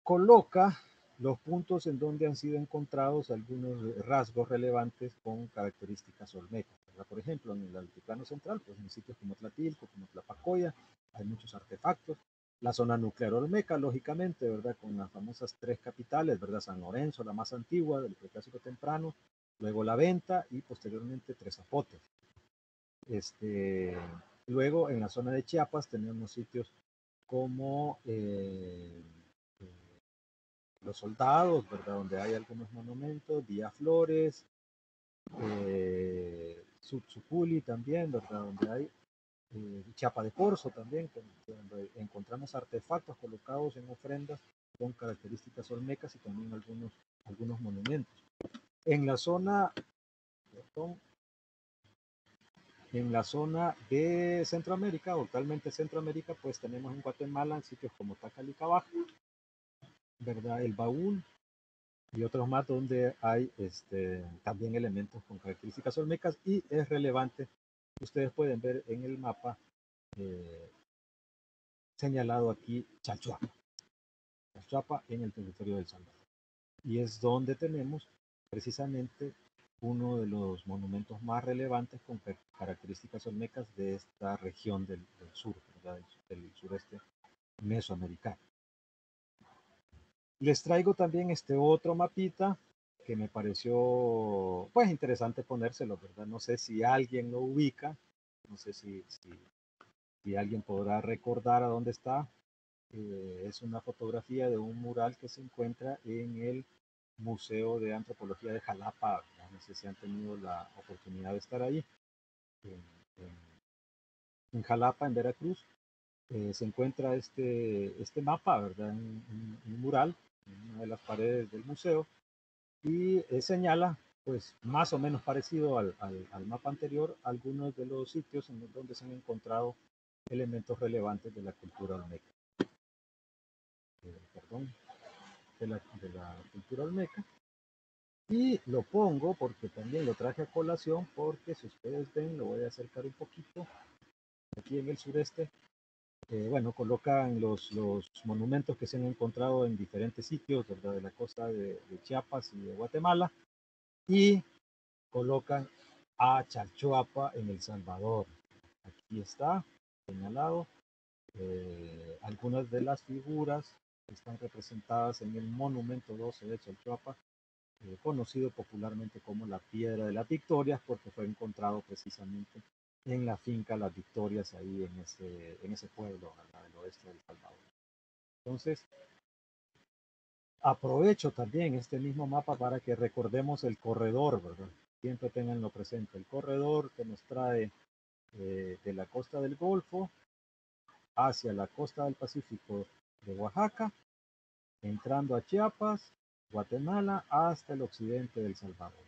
coloca los puntos en donde han sido encontrados algunos rasgos relevantes con características olmecas. Por ejemplo, en el altiplano central, pues en sitios como Tlatilco, como Tlapacoya, hay muchos artefactos. La zona nuclear olmeca, lógicamente, ¿verdad? Con las famosas tres capitales, ¿verdad? San Lorenzo, la más antigua del Preclásico temprano, luego La Venta y posteriormente Tres Zapotes. Luego, en la zona de Chiapas tenemos sitios como los Soldados, ¿verdad? Donde hay algunos monumentos, Villa Flores, Subsuculi también, ¿verdad? Donde hay Chiapa de Corzo también, donde encontramos artefactos colocados en ofrendas con características olmecas y también algunos monumentos. En la zona, perdón, en la zona de Centroamérica, totalmente Centroamérica, pues tenemos en Guatemala en sitios como Tacalicabaja, ¿verdad? El Baúl y otros más donde hay también elementos con características olmecas y es relevante. Ustedes pueden ver en el mapa señalado aquí Chalchuapa. Chalchuapa en el territorio del Salvador. Y es donde tenemos precisamente uno de los monumentos más relevantes con características olmecas de esta región del sur, ¿verdad? Del sureste mesoamericano. Les traigo también este otro mapita que me pareció pues interesante ponérselo, ¿verdad? No sé si alguien lo ubica, no sé si alguien podrá recordar a dónde está. Es una fotografía de un mural que se encuentra en el Museo de Antropología de Jalapa. No sé si han tenido la oportunidad de estar ahí. En Jalapa, en Veracruz, se encuentra este mapa, ¿verdad? Un mural en una de las paredes del museo y señala, pues más o menos parecido al mapa anterior, algunos de los sitios en donde se han encontrado elementos relevantes de la cultura olmeca. Perdón, de la cultura olmeca. Y lo pongo porque también lo traje a colación, porque si ustedes ven, lo voy a acercar un poquito, aquí en el sureste, bueno, colocan los monumentos que se han encontrado en diferentes sitios, ¿verdad? De la costa de Chiapas y de Guatemala, y colocan a Chalchuapa en El Salvador. Aquí está señalado. Algunas de las figuras están representadas en el monumento 12 de Chalchuapa, conocido popularmente como la Piedra de las Victorias, porque fue encontrado precisamente en la finca Las Victorias, ahí en ese pueblo, ¿verdad? Del oeste del Salvador. Entonces, aprovecho también este mismo mapa para que recordemos el corredor, ¿verdad? siempre tenganlo presente, el corredor que nos trae de la costa del Golfo hacia la costa del Pacífico de Oaxaca, entrando a Chiapas, Guatemala, hasta el occidente del Salvador.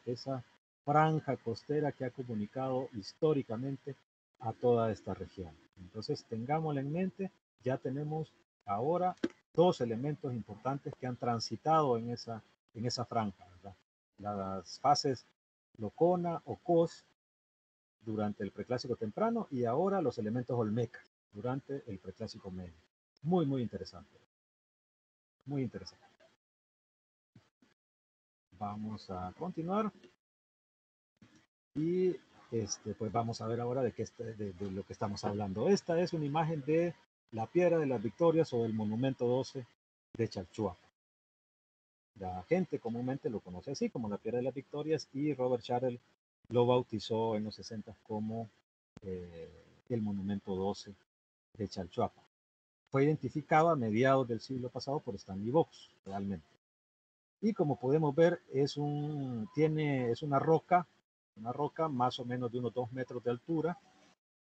Esa franja costera que ha comunicado históricamente a toda esta región. Entonces, tengámosla en mente, ya tenemos ahora dos elementos importantes que han transitado en esa franja, ¿verdad? Las fases Locona o Cos durante el preclásico temprano y ahora los elementos olmecas durante el preclásico medio. Muy, muy interesante. Muy interesante. Vamos a continuar y pues vamos a ver ahora de lo que estamos hablando. Esta es una imagen de la Piedra de las Victorias o del Monumento 12 de Chalchuapa. La gente comúnmente lo conoce así como la Piedra de las Victorias y Robert Sharrell lo bautizó en los 60 como el Monumento 12 de Chalchuapa. Fue identificado a mediados del siglo pasado por Stanley Box, realmente. Y como podemos ver, es una roca más o menos de unos 2 metros de altura.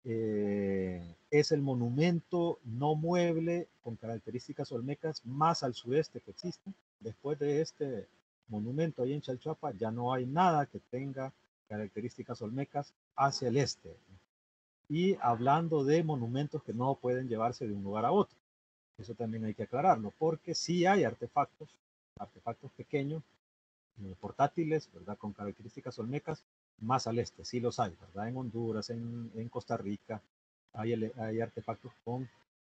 Es el monumento no mueble con características olmecas más al sureste que existe. Después de este monumento ahí en Chalchuapa ya no hay nada que tenga características olmecas hacia el este. Y hablando de monumentos que no pueden llevarse de un lugar a otro. Eso también hay que aclararlo, porque sí hay artefactos pequeños, portátiles, ¿verdad? Con características olmecas, más al este, sí los hay, ¿verdad? En Honduras, en Costa Rica, hay artefactos con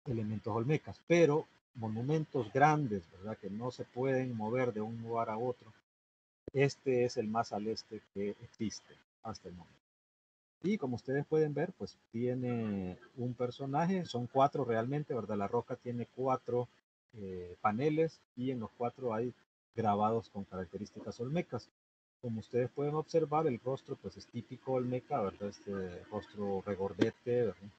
elementos olmecas, pero monumentos grandes, ¿verdad? Que no se pueden mover de un lugar a otro. Este es el más al este que existe hasta el momento. Y como ustedes pueden ver, pues tiene un personaje, son 4 realmente, ¿verdad? La roca tiene 4 paneles y en los 4 hay grabados con características olmecas. Como ustedes pueden observar, el rostro pues es típico olmeca, ¿verdad? Este rostro regordete, ¿verdad?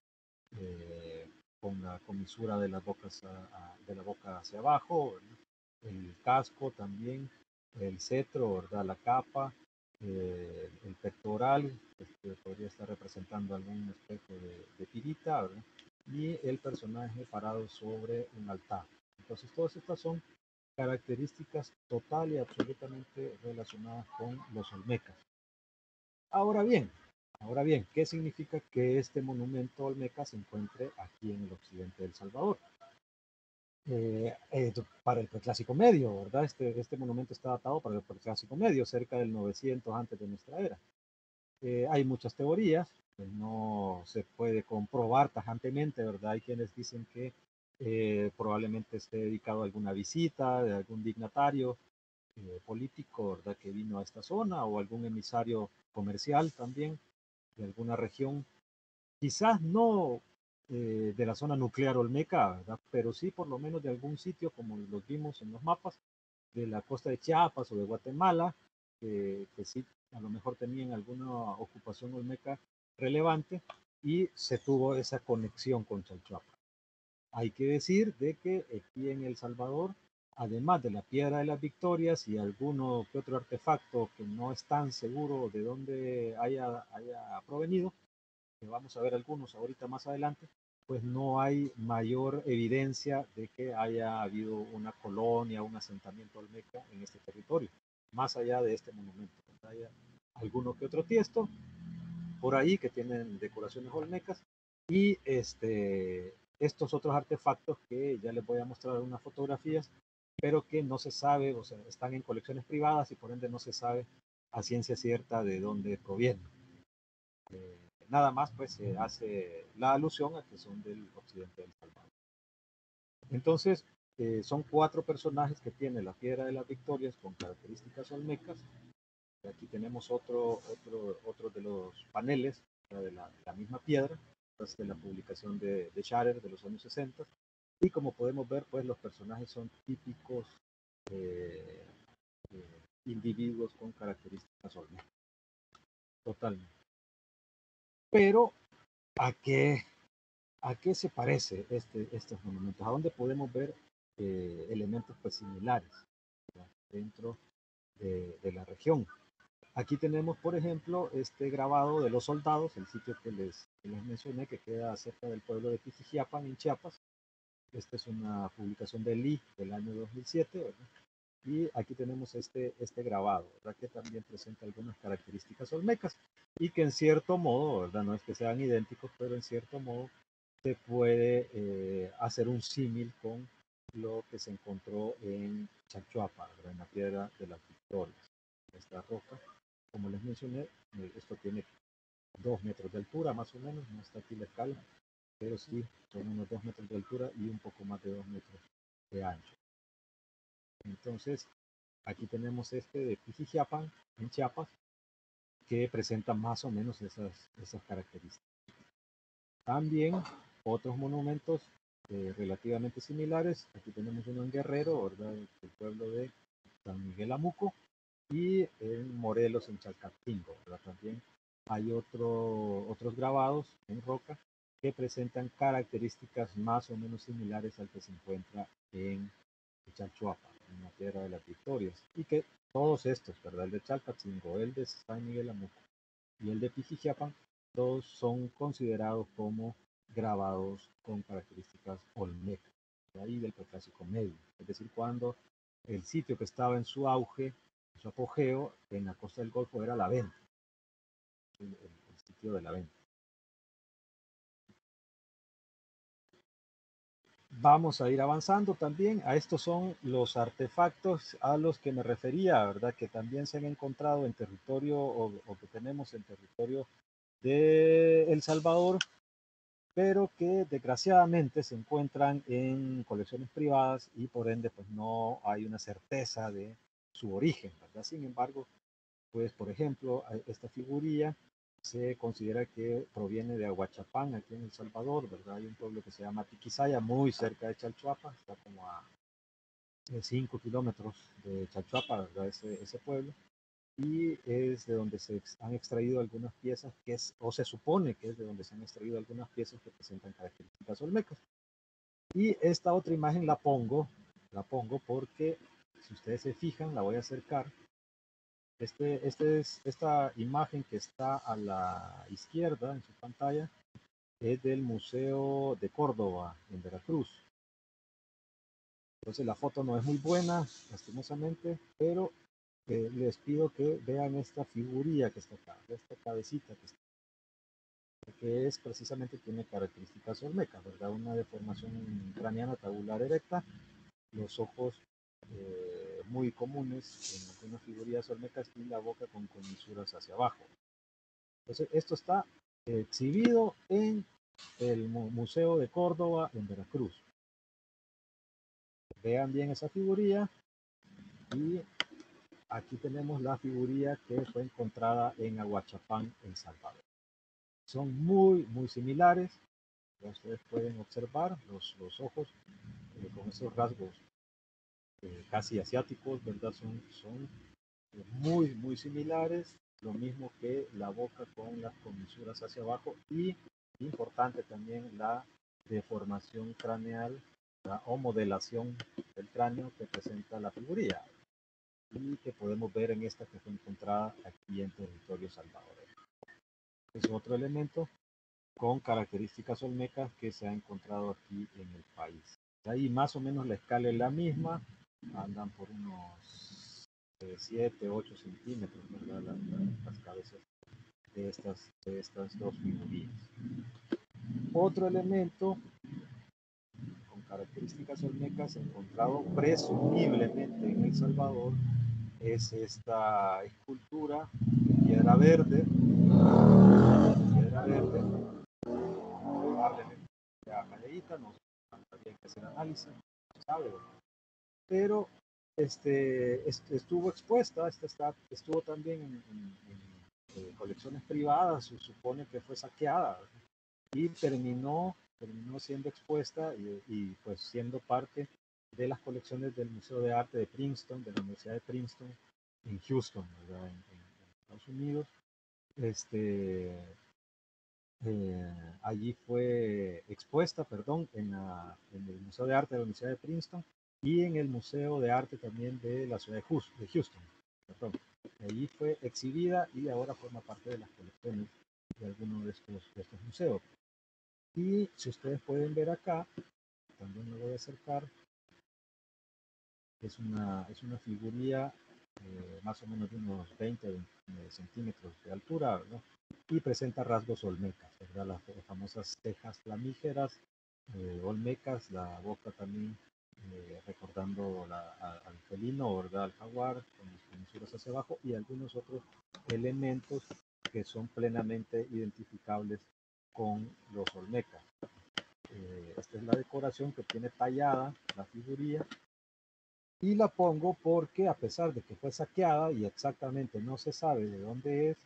Con la comisura de, de la boca hacia abajo, ¿verdad? El casco también, el cetro, ¿verdad? La capa, el pectoral, podría estar representando algún espejo de pirita, ¿verdad? Y el personaje parado sobre un altar. Entonces, todas estas son características total y absolutamente relacionadas con los olmecas. Ahora bien, ¿qué significa que este monumento olmeca se encuentre aquí en el occidente del Salvador? Para el preclásico medio, ¿verdad? Este monumento está datado para el preclásico medio, cerca del 900 antes de nuestra era. Hay muchas teorías, pues no se puede comprobar tajantemente, ¿verdad? Hay quienes dicen que probablemente esté dedicado a alguna visita de algún dignatario político, ¿verdad? Que vino a esta zona o algún emisario comercial también de alguna región, quizás no de la zona nuclear olmeca, ¿verdad? Pero sí por lo menos de algún sitio como los vimos en los mapas de la costa de Chiapas o de Guatemala, que sí a lo mejor tenían alguna ocupación olmeca relevante y se tuvo esa conexión con Chalchuapa. Hay que decir de que aquí en El Salvador, además de la Piedra de las Victorias y alguno que otro artefacto que no es tan seguro de dónde haya provenido, que vamos a ver algunos ahorita más adelante, pues no hay mayor evidencia de que haya habido una colonia, un asentamiento olmeca en este territorio, más allá de este monumento. Hay alguno que otro tiesto por ahí que tienen decoraciones olmecas y estos otros artefactos que ya les voy a mostrar unas fotografías, pero que no se sabe, o sea, están en colecciones privadas y por ende no se sabe a ciencia cierta de dónde provienen. Nada más pues se hace la alusión a que son del occidente del Salvador. Entonces, son 4 personajes que tiene la Piedra de las Victorias con características olmecas. Aquí tenemos otro de los paneles de la misma piedra, de la publicación de Sharrell de los años 60. Y como podemos ver, pues los personajes son típicos eh, individuos con características olmecas. Totalmente. Pero, ¿a qué se parece estos monumentos? ¿A dónde podemos ver elementos pues, similares, ¿verdad? Dentro de la región? Aquí tenemos, por ejemplo, este grabado de los soldados, el sitio que les mencioné, que queda cerca del pueblo de Pijijiapan, en Chiapas. Esta es una publicación del I del año 2007, ¿verdad? Y aquí tenemos este grabado, ¿verdad? Que también presenta algunas características olmecas y que en cierto modo, ¿verdad? No es que sean idénticos, pero en cierto modo se puede hacer un símil con lo que se encontró en Chachuapa, ¿verdad? En la piedra de las Victorias. Esta roca, como les mencioné, esto tiene 2 metros de altura más o menos, no está aquí la escala, pero sí son unos 2 metros de altura y un poco más de 2 metros de ancho. Entonces, aquí tenemos este de Pijijiapan, en Chiapas, que presenta más o menos esas características. También otros monumentos relativamente similares. Aquí tenemos uno en Guerrero, ¿verdad? El pueblo de San Miguel Amuco, y en Morelos, en Chalcatingo, ¿verdad? También hay otros grabados en roca que presentan características más o menos similares al que se encuentra en Chalchuapa, en la Piedra de las Victorias, y que todos estos, ¿verdad? El de Chalcatingo, el de San Miguel Amuco y el de Pijijiapan, todos son considerados como grabados con características olmecas, de ahí del Preclásico Medio, es decir, cuando el sitio que estaba en su auge, en su apogeo, en la costa del Golfo era La Venta, el sitio de La Venta. Vamos a ir avanzando también. A estos son los artefactos a los que me refería, ¿verdad? Que también se han encontrado en territorio o que tenemos en territorio de El Salvador, pero que desgraciadamente se encuentran en colecciones privadas y por ende pues no hay una certeza de su origen, ¿verdad? Sin embargo, pues por ejemplo, esta figurilla se considera que proviene de Aguachapán, aquí en El Salvador, ¿verdad? Hay un pueblo que se llama Tiquisaya, muy cerca de Chalchuapa, está como a 5 kilómetros de Chalchuapa, ¿verdad? Ese pueblo. Y es de donde se han extraído algunas piezas o se supone que es de donde se han extraído algunas piezas que presentan características olmecas. Y esta otra imagen la pongo porque si ustedes se fijan, la voy a acercar. Esta imagen que está a la izquierda en su pantalla es del Museo de Córdoba en Veracruz. Entonces la foto no es muy buena, lastimosamente, pero les pido que vean esta figurilla que está acá, esta cabecita que está acá, que es precisamente tiene características olmecas, ¿verdad? Una deformación craneana tabular erecta, los ojos muy comunes en algunas figurillas olmecas y la boca con comisuras hacia abajo. Entonces esto está exhibido en el Museo de Córdoba en Veracruz. Vean bien esa figurilla y aquí tenemos la figurilla que fue encontrada en Aguachapán, El Salvador. Son muy similares. Ya ustedes pueden observar los ojos con esos rasgos casi asiáticos, ¿verdad? Son muy similares. Lo mismo que la boca con las comisuras hacia abajo y importante también la deformación craneal o modelación del cráneo que presenta la figurilla y que podemos ver en esta que fue encontrada aquí en territorio salvadoreño. Es otro elemento con características olmecas que se ha encontrado aquí en el país. Ahí más o menos la escala es la misma, andan por unos 7, 8 centímetros, ¿verdad? Las cabezas de estas dos figurillas. Otro elemento con características olmecas encontrado presumiblemente en El Salvador es esta escultura de piedra verde, probablemente ya calleíta, no habría que hacer análisis, no se sabe, pero estuvo expuesta, estuvo también en colecciones privadas, se supone que fue saqueada y terminó siendo expuesta y pues siendo parte de las colecciones del Museo de Arte de Princeton, de la Universidad de Princeton en Houston, ¿verdad? En Estados Unidos. Allí fue expuesta, perdón, en el Museo de Arte de la Universidad de Princeton y en el Museo de Arte también de la ciudad de Houston. perdón. Allí fue exhibida y ahora forma parte de las colecciones de algunos de estos museos. Y si ustedes pueden ver acá, también me voy a acercar, es una figuría más o menos de unos 20 centímetros de altura, ¿verdad? Y presenta rasgos olmecas, ¿verdad? Las famosas cejas flamígeras, olmecas, la boca también recordando al felino, ¿verdad? Al jaguar, con las comisuras hacia abajo y algunos otros elementos que son plenamente identificables con los olmecas. Esta es la decoración que tiene tallada la figuría y la pongo porque a pesar de que fue saqueada y exactamente no se sabe de dónde es,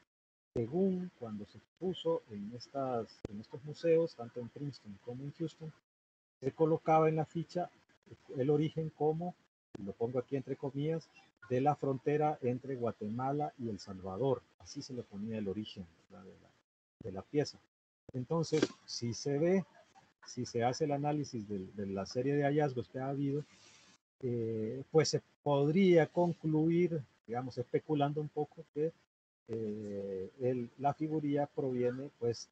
según cuando se puso en estos museos, tanto en Princeton como en Houston, se colocaba en la ficha el origen como, y lo pongo aquí entre comillas, de la frontera entre Guatemala y El Salvador. Así se le ponía el origen, ¿verdad? de la pieza. Entonces, si se ve, si se hace el análisis de la serie de hallazgos que ha habido, pues se podría concluir, digamos, especulando un poco, que la figuría proviene, pues,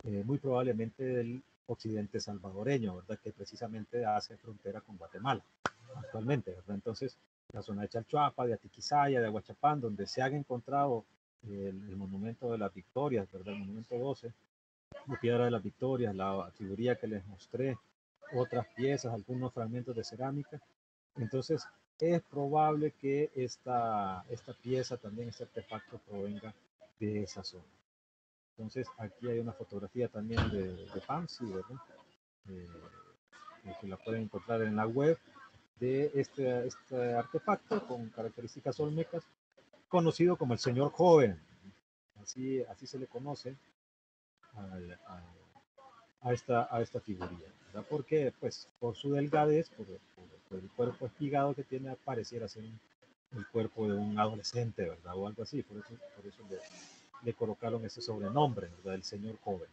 muy probablemente del occidente salvadoreño, ¿verdad? Que precisamente hace frontera con Guatemala actualmente, ¿verdad? Entonces, la zona de Chalchuapa, de Atiquizaya, de Aguachapán, donde se han encontrado el monumento de las Victorias, ¿verdad? El monumento 12, de Piedra de las Victorias, la figuría que les mostré, otras piezas, algunos fragmentos de cerámica. Entonces, es probable que esta pieza, también este artefacto, provenga de esa zona. Entonces, aquí hay una fotografía también de Pamsi, ¿verdad? Que la pueden encontrar en la web de este artefacto con características olmecas, conocido como el señor joven. Así se le conoce a esta figuría, ¿verdad? Porque, pues, por su delgadez, por el cuerpo espigado que tiene, pareciera ser el cuerpo de un adolescente, ¿verdad? O algo así, por eso le colocaron ese sobrenombre, ¿verdad? El señor joven.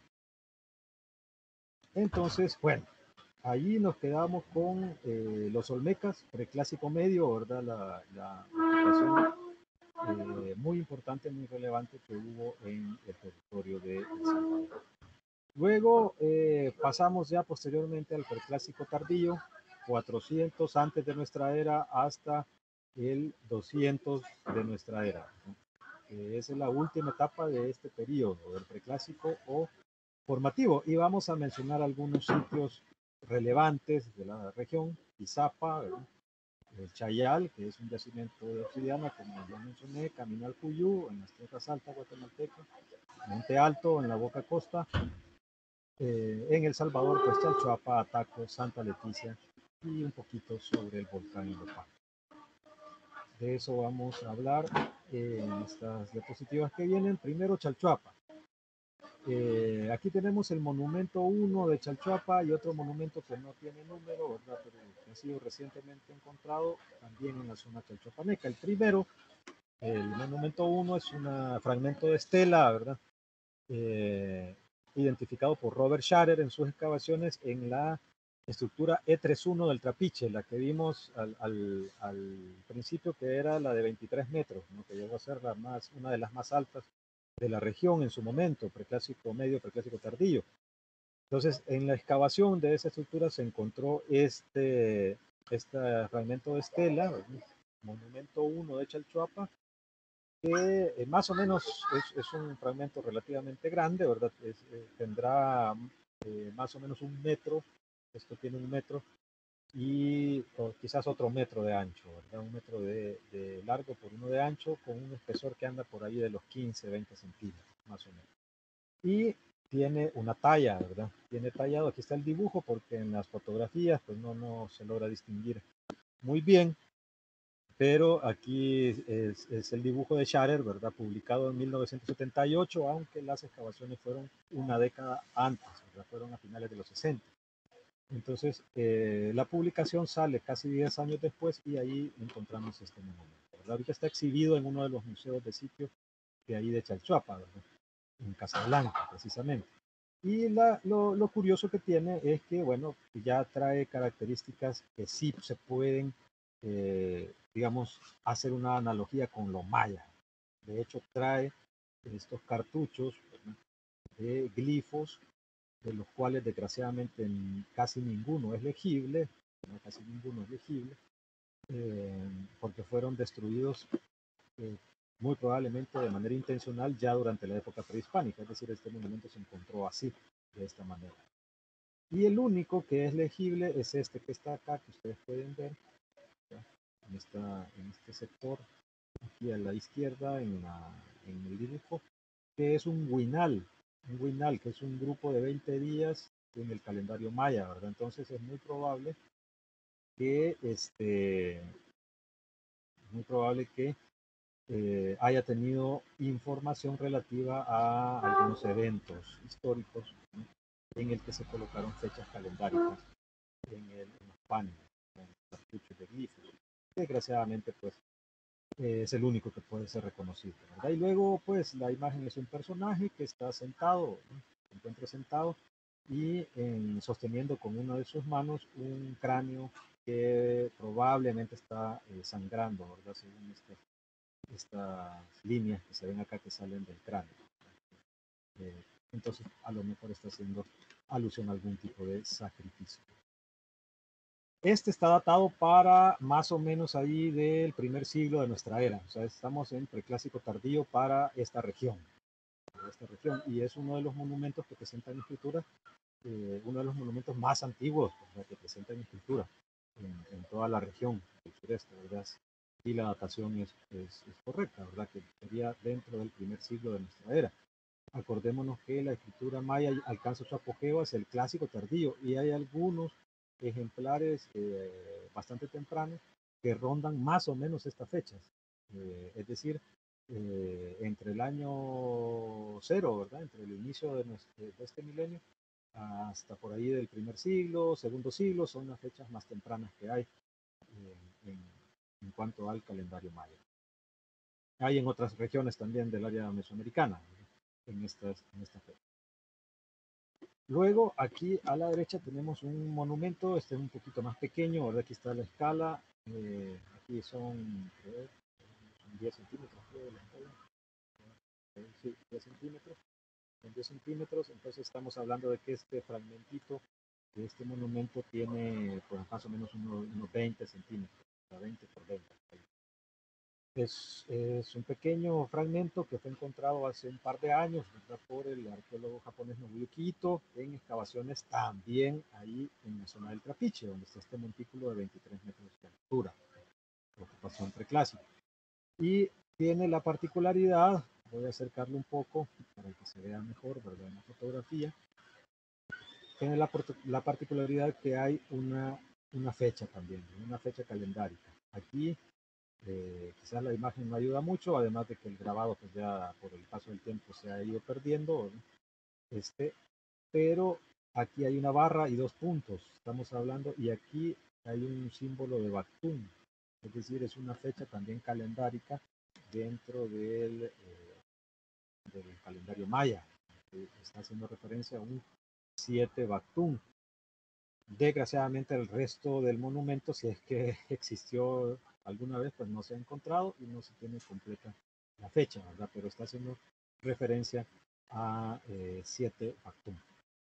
Entonces, bueno, allí nos quedamos con los olmecas, preclásico medio, ¿verdad? La ocupación muy importante, muy relevante que hubo en el territorio de El Salvador. Luego pasamos ya posteriormente al preclásico tardío, 400 antes de nuestra era hasta el 200 de nuestra era. Esa es la última etapa de este periodo, del preclásico o formativo. Y vamos a mencionar algunos sitios relevantes de la región: Izapa, el Chayal, que es un yacimiento de obsidiana, como ya mencioné, Camino al Cuyú, en las tierras altas guatemaltecas, Monte Alto, en la Boca Costa, en El Salvador, pues Chalchuapa, Ataco, Santa Leticia y un poquito sobre el volcán Ilopán. De eso vamos a hablar en estas diapositivas que vienen. Primero, Chalchuapa. Aquí tenemos el monumento 1 de Chalchuapa y otro monumento que no tiene número, ¿verdad? Pero que ha sido recientemente encontrado también en la zona chalchuapaneca. El primero, el monumento 1, es un fragmento de estela, ¿verdad? Identificado por Robert Sharer en sus excavaciones en la estructura E31 del Trapiche, la que vimos al principio, que era la de 23 metros, ¿no? Que llegó a ser una de las más altas de la región en su momento, preclásico medio, preclásico tardío. Entonces, en la excavación de esa estructura se encontró este fragmento de estela, monumento 1 de Chalchuapa, que más o menos es un fragmento relativamente grande, ¿verdad? Tendrá más o menos 1 metro, esto tiene 1 metro, y quizás otro metro de ancho, ¿verdad? 1 metro de largo por 1 de ancho, con un espesor que anda por ahí de los 15, 20 centímetros, más o menos. Y tiene una talla, ¿verdad? Tiene tallado, aquí está el dibujo, porque en las fotografías pues no se logra distinguir muy bien, pero aquí es el dibujo de Sharer, ¿verdad? Publicado en 1978, aunque las excavaciones fueron una década antes, ¿verdad? Fueron a finales de los 60. Entonces, la publicación sale casi 10 años después y ahí encontramos este monumento, ¿verdad? Ahorita está exhibido en uno de los museos de sitio de ahí de Chalchuapa, ¿verdad? En Casablanca, precisamente. Y lo curioso que tiene es que, bueno, ya trae características que sí se pueden digamos, hacer una analogía con lo maya. De hecho, trae estos cartuchos, ¿verdad?, de glifos, de los cuales desgraciadamente casi ninguno es legible, ¿no? Casi ninguno es legible, porque fueron destruidos muy probablemente de manera intencional ya durante la época prehispánica, es decir, este monumento se encontró así, de esta manera. Y el único que es legible es este que está acá, que ustedes pueden ver, ¿ya?, en este sector, aquí a la izquierda, en el dibujo, que es un huinal, que es un grupo de 20 días en el calendario maya, ¿verdad? Entonces es muy probable que haya tenido información relativa a algunos eventos históricos, ¿no?, en el que se colocaron fechas calendáricas en los paneles, en los cartuchos de glifos. Desgraciadamente, pues, es el único que puede ser reconocido, ¿verdad? Y luego, pues, la imagen es un personaje que está sentado, ¿no?, se encuentra sentado y sosteniendo con una de sus manos un cráneo que probablemente está sangrando, ¿verdad?, según estas líneas que se ven acá que salen del cráneo. Entonces, a lo mejor está haciendo alusión a algún tipo de sacrificio. Este está datado para más o menos ahí del primer siglo de nuestra era. O sea, estamos en preclásico tardío para esta región. Y es uno de los monumentos que presentan escritura, uno de los monumentos más antiguos, ¿verdad?, que presentan escritura en toda la región del sureste, ¿verdad? Y la datación es correcta, ¿verdad?, que sería dentro del primer siglo de nuestra era. Acordémonos que la escritura maya alcanza su apogeo hacia el clásico tardío y hay algunos ejemplares bastante tempranos que rondan más o menos estas fechas. Es decir, entre el año cero, ¿verdad?, entre el inicio de este milenio hasta por ahí del primer siglo, segundo siglo, son las fechas más tempranas que hay en cuanto al calendario maya. Hay en otras regiones también del área mesoamericana, ¿verdad?, en estas fechas. Luego, aquí a la derecha tenemos un monumento, este es un poquito más pequeño, ¿verdad? Aquí está la escala, aquí son 10 centímetros, creo, de la escala. Sí, 10 centímetros. En 10 centímetros, entonces estamos hablando de que este fragmentito de este monumento tiene pues más o menos unos 20 centímetros, 20 por 20. Es un pequeño fragmento que fue encontrado hace un par de años, ¿verdad?, por el arqueólogo japonés Nobuyuki Ito en excavaciones también ahí en la zona del Trapiche, donde está este montículo de 23 metros de altura, ocupación preclásica. Y tiene la particularidad, voy a acercarlo un poco para que se vea mejor, ¿verdad?, en la fotografía. Tiene la particularidad que hay una fecha también, una fecha calendárica. Aquí quizás la imagen no ayuda mucho, además de que el grabado pues ya por el paso del tiempo se ha ido perdiendo, ¿no?, pero aquí hay una barra y 2 puntos, estamos hablando, y aquí hay un símbolo de Bactún, es decir, es una fecha también calendárica dentro del calendario maya, que está haciendo referencia a un 7 Bactún. Desgraciadamente el resto del monumento, si es que existió alguna vez, pues no se ha encontrado y no se tiene completa la fecha, ¿verdad? Pero está haciendo referencia a 7 Bactún.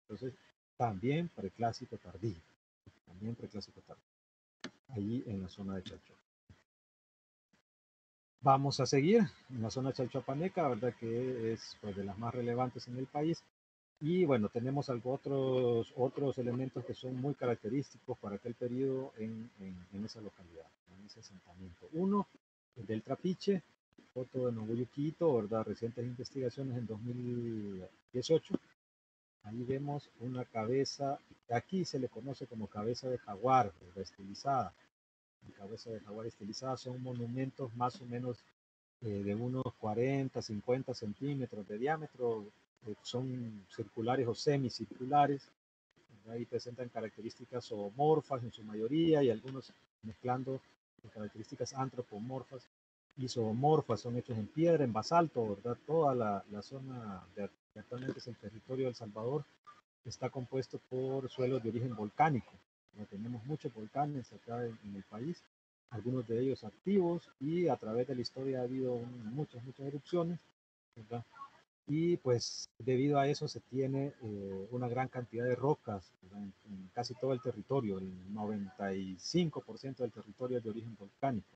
Entonces, también preclásico tardío, allí en la zona de Chalchuapa. Vamos a seguir en la zona chalchuapaneca, ¿verdad?, que es pues de las más relevantes en el país. Y bueno, tenemos otros elementos que son muy característicos para aquel periodo en esa localidad, en ese asentamiento. Uno, el del Trapiche, foto de Nobuyuki Ito, ¿verdad?, recientes investigaciones en 2018. Ahí vemos una cabeza, aquí se le conoce como cabeza de jaguar, ¿verdad?, estilizada. La cabeza de jaguar estilizada son monumentos más o menos de unos 40, 50 centímetros de diámetro, son circulares o semicirculares, ¿verdad?, y presentan características zoomorfas en su mayoría y algunos mezclando características antropomorfas y zoomorfas, son hechos en piedra, en basalto, ¿verdad? Toda la zona que actualmente es el territorio de El Salvador está compuesto por suelos de origen volcánico. Tenemos muchos volcanes acá en el país algunos de ellos activos, y a través de la historia ha habido muchas erupciones, ¿verdad? Y pues debido a eso se tiene una gran cantidad de rocas, ¿verdad? En casi todo el territorio. El 95% del territorio es de origen volcánico.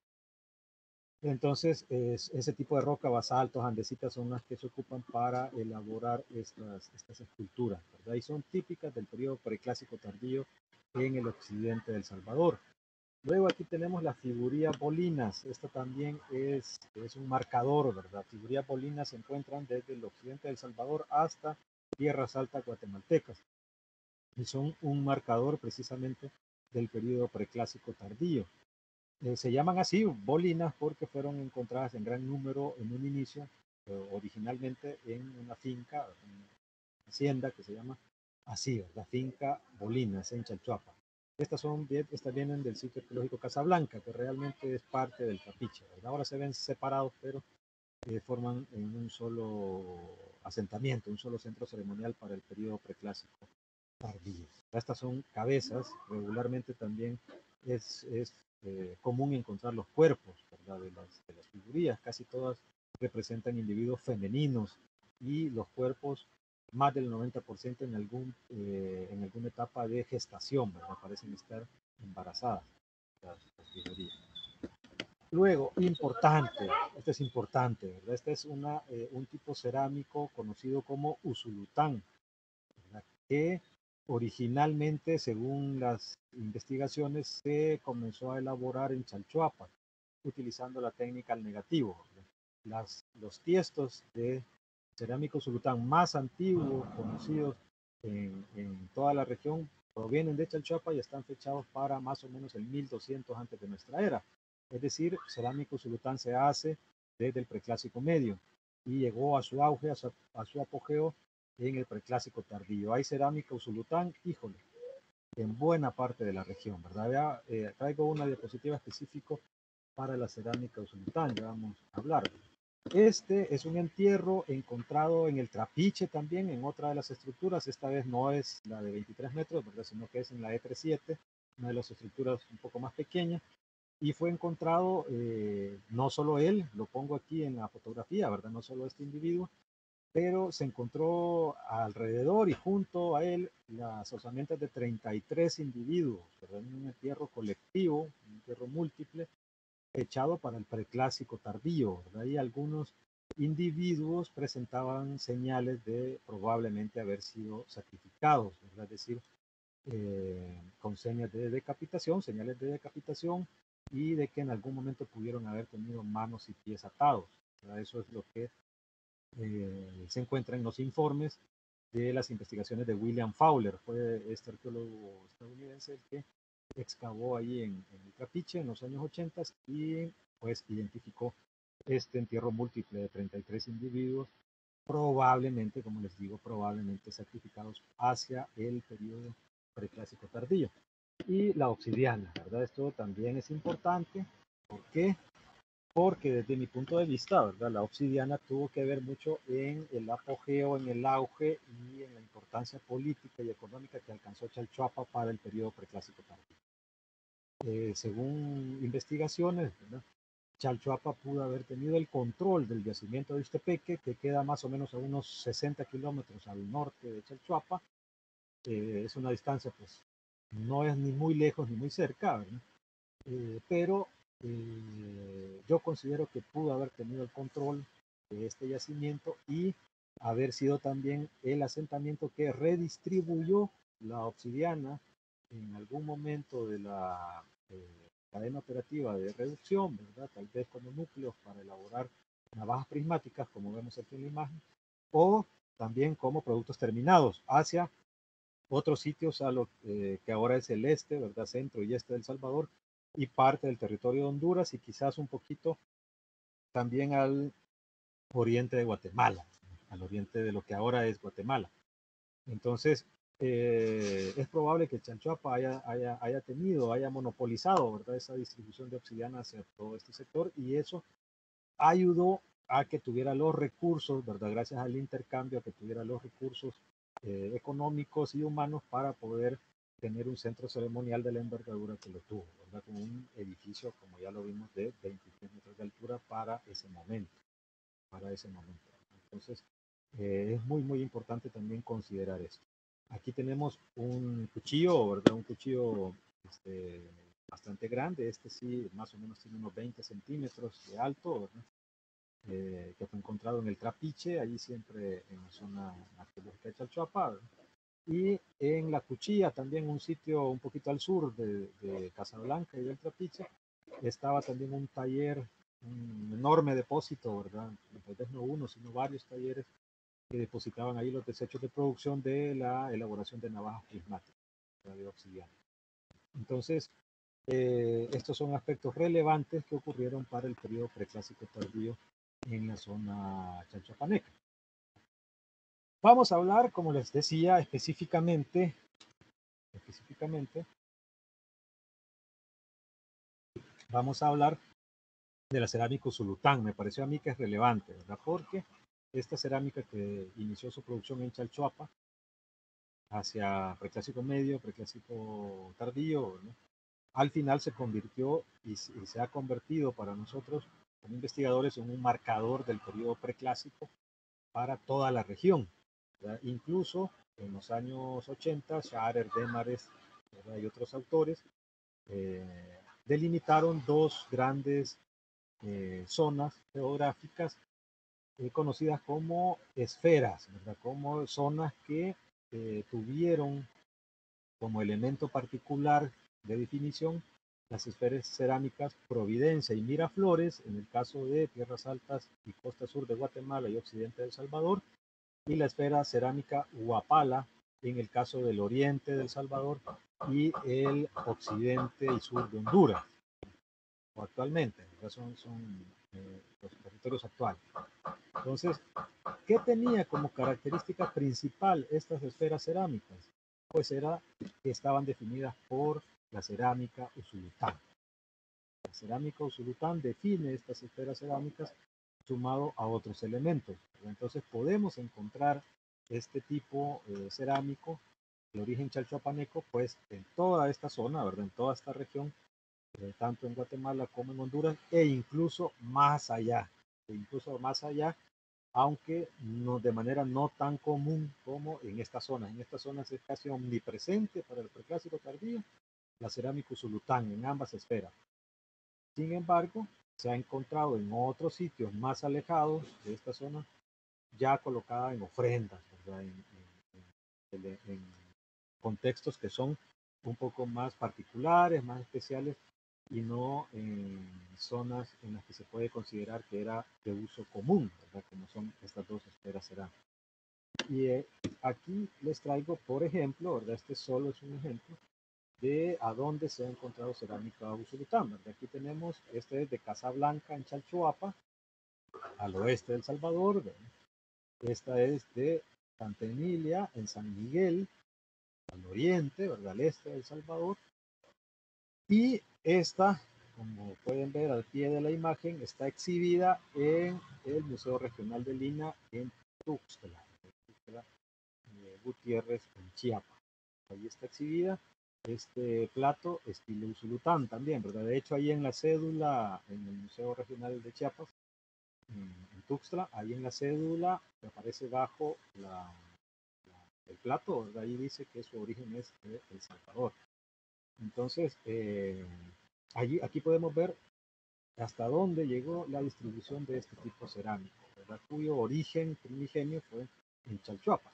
Entonces, ese tipo de roca, basaltos, andesitas, son las que se ocupan para elaborar estas esculturas, ¿verdad? Y son típicas del periodo preclásico tardío en el occidente del Salvador. Luego aquí tenemos las figurías bolinas. Esto también es un marcador, ¿verdad? Figurías bolinas se encuentran desde el occidente del Salvador hasta tierras altas guatemaltecas. Y son un marcador precisamente del periodo preclásico tardío. Se llaman así bolinas porque fueron encontradas en gran número en un inicio, originalmente en una finca, una hacienda que se llama así, la finca Bolinas en Chalchuapa. Estas vienen del sitio arqueológico Casablanca, que realmente es parte del Trapiche, ¿verdad? Ahora se ven separados, pero forman en un solo asentamiento, un solo centro ceremonial para el periodo preclásico tardío. Estas son cabezas, regularmente también es común encontrar los cuerpos, ¿verdad? De las figurías, casi todas representan individuos femeninos, y los cuerpos más del 90% en alguna etapa de gestación, ¿verdad? Parecen estar embarazadas las figurías. Luego, importante, este es importante, ¿verdad? Este es un tipo cerámico conocido como usulután, ¿verdad? Que originalmente, según las investigaciones, se comenzó a elaborar en Chalchuapa, utilizando la técnica al negativo. Los tiestos de cerámico usulután más antiguos conocidos en toda la región provienen de Chalchuapa y están fechados para más o menos el 1200 antes de nuestra era. Es decir, cerámico usulután se hace desde el preclásico medio y llegó a su auge, a su apogeo en el preclásico tardío. Hay cerámica usulután, híjole, en buena parte de la región, ¿verdad? Ya, traigo una diapositiva específica para la cerámica usulután, ya vamos a hablar. Este es un entierro encontrado en el Trapiche también, en otra de las estructuras. Esta vez no es la de 23 metros, ¿verdad? Sino que es en la E37, una de las estructuras un poco más pequeñas. Y fue encontrado, no solo él, lo pongo aquí en la fotografía, ¿verdad? No solo este individuo, pero se encontró alrededor y junto a él las osamentas de 33 individuos, ¿verdad? Un entierro colectivo, un entierro múltiple, echado para el preclásico tardío, ¿verdad? Y algunos individuos presentaban señales de probablemente haber sido sacrificados, ¿verdad? Es decir, con señales de decapitación, y de que en algún momento pudieron haber tenido manos y pies atados, ¿verdad? Eso es lo que se encuentra en los informes de las investigaciones de William Fowler. Fue este arqueólogo estadounidense el que excavó ahí en el Trapiche en los años 80 y pues identificó este entierro múltiple de 33 individuos, probablemente, como les digo, probablemente sacrificados hacia el periodo preclásico tardío. Y la obsidiana, ¿verdad? Esto también es importante. ¿Por qué? Porque desde mi punto de vista, ¿verdad? La obsidiana tuvo que ver mucho en el apogeo, en el auge y en la importancia política y económica que alcanzó Chalchuapa para el periodo preclásico tardío. Según investigaciones, ¿verdad? Chalchuapa pudo haber tenido el control del yacimiento de Ixtepeque, que queda más o menos a unos 60 kilómetros al norte de Chalchuapa. Es una distancia, pues, no es ni muy lejos ni muy cerca, ¿verdad? Pero yo considero que pudo haber tenido el control de este yacimiento y haber sido también el asentamiento que redistribuyó la obsidiana en algún momento de la cadena operativa de reducción, ¿verdad? Tal vez como núcleos para elaborar navajas prismáticas, como vemos aquí en la imagen, o también como productos terminados hacia otros sitios a lo que ahora es el este, ¿verdad? Centro y este del Salvador, y parte del territorio de Honduras, y quizás un poquito también al oriente de Guatemala, al oriente de lo que ahora es Guatemala. Entonces, es probable que Chalchuapa haya monopolizado, ¿verdad? Esa distribución de obsidiana hacia todo este sector, y eso ayudó a que tuviera los recursos, ¿verdad? Gracias al intercambio, a que tuviera los recursos económicos y humanos para poder tener un centro ceremonial de la envergadura que lo tuvo, ¿verdad? Con un edificio, como ya lo vimos, de 23 metros de altura para ese momento. Entonces, es muy, muy importante también considerar esto. Aquí tenemos un cuchillo, ¿verdad? Un cuchillo bastante grande. Este sí, más o menos tiene unos 20 centímetros de alto, ¿verdad? Que fue encontrado en el Trapiche, allí siempre en la zona arqueológica de Chalchuapa, ¿verdad? Y en La Cuchilla, también un sitio un poquito al sur de Casablanca y del Trapiche, estaba también un taller, un enorme depósito, ¿verdad? Tal vez no uno, sino varios talleres que depositaban ahí los desechos de producción de la elaboración de navajas prismáticas de obsidiana. Entonces, estos son aspectos relevantes que ocurrieron para el periodo preclásico tardío en la zona chalchapaneca. Vamos a hablar, como les decía, específicamente, vamos a hablar de la cerámica Usulután. Me pareció a mí que es relevante, ¿verdad? Porque esta cerámica que inició su producción en Chalchuapa, hacia preclásico medio, preclásico tardío, ¿no? Al final se convirtió y se ha convertido para nosotros como investigadores en un marcador del periodo preclásico para toda la región, ¿verdad? Incluso en los años 80, Scharer, Desmares, ¿verdad? Y otros autores delimitaron dos grandes zonas geográficas conocidas como esferas, ¿verdad? Como zonas que tuvieron como elemento particular de definición las esferas cerámicas Providencia y Miraflores, en el caso de Tierras Altas y costa sur de Guatemala y occidente de El Salvador, y la esfera cerámica Huapala, en el caso del oriente de El Salvador y el occidente y sur de Honduras, o actualmente, son los territorios actuales. Entonces, ¿qué tenía como característica principal estas esferas cerámicas? Pues era que estaban definidas por la cerámica Usulután. La cerámica Usulután define estas esferas cerámicas sumado a otros elementos. Entonces podemos encontrar este tipo cerámico de origen chalchuapaneco, pues en toda esta zona, ¿verdad? En toda esta región, tanto en Guatemala como en Honduras, e incluso más allá, aunque no, de manera no tan común como en esta zona. En esta zona es casi omnipresente para el preclásico tardío la cerámica Usulután en ambas esferas. Sin embargo, se ha encontrado en otros sitios más alejados de esta zona, ya colocada en ofrendas, ¿verdad? En contextos que son un poco más particulares, más especiales, y no en zonas en las que se puede considerar que era de uso común, ¿verdad? Como son estas dos esferas cerámicas. Y aquí les traigo, por ejemplo, ¿verdad? Este solo es un ejemplo de a dónde se ha encontrado cerámica usulután, ¿verdad? Aquí tenemos, este es de Casablanca en Chalchuapa, al oeste de El Salvador, ¿verdad? Esta es de Santa Emilia en San Miguel, al oriente, ¿verdad? Al este de El Salvador. Y esta, como pueden ver al pie de la imagen, está exhibida en el Museo Regional de Lina en Tuxtla, Gutiérrez, en Chiapas. Ahí está exhibida este plato estilo usulután también, ¿verdad? De hecho, ahí en la cédula, en el Museo Regional de Chiapas, en Tuxtla, ahí en la cédula que aparece bajo el plato, ¿verdad? Ahí dice que su origen es de El Salvador. Entonces, aquí podemos ver hasta dónde llegó la distribución de este tipo cerámico, ¿verdad? Cuyo origen primigenio fue en Chalchuapa.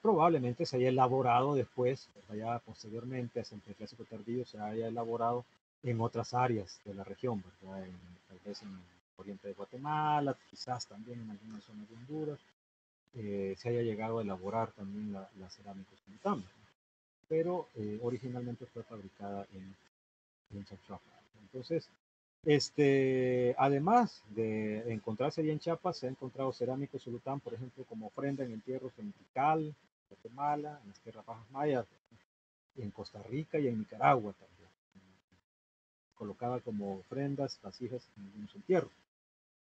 Probablemente se haya elaborado después, ya posteriormente, hacia el Preclásico tardío, se haya elaborado en otras áreas de la región, ¿verdad? Tal vez en el oriente de Guatemala, quizás también en algunas zonas de Honduras, se haya llegado a elaborar también la cerámica usulután, pero originalmente fue fabricada en Chalchuapa. Entonces, además de encontrarse allí en Chiapas, se ha encontrado cerámica usulután, por ejemplo, como ofrenda en entierros en Tikal, Guatemala, en las tierras bajas mayas, en Costa Rica y en Nicaragua también, colocada como ofrendas, vasijas en algunos entierros.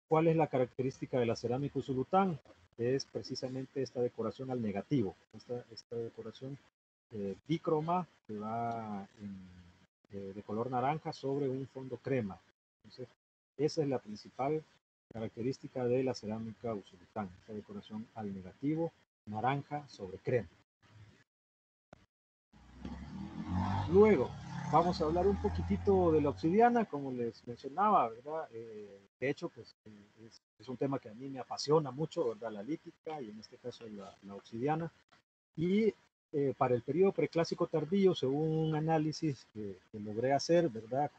¿Cuál es la característica de la cerámica usulután? Es precisamente esta decoración al negativo, esta decoración bicroma que va de color naranja sobre un fondo crema. Entonces, esa es la principal característica de la cerámica Usulután, esta decoración al negativo, naranja sobre crema. Luego, vamos a hablar un poquitito de la obsidiana, como les mencionaba, ¿verdad? De hecho, pues es un tema que a mí me apasiona mucho, ¿verdad? La lítica y en este caso la obsidiana. Y para el periodo preclásico tardío, según un análisis que logré hacer, ¿verdad?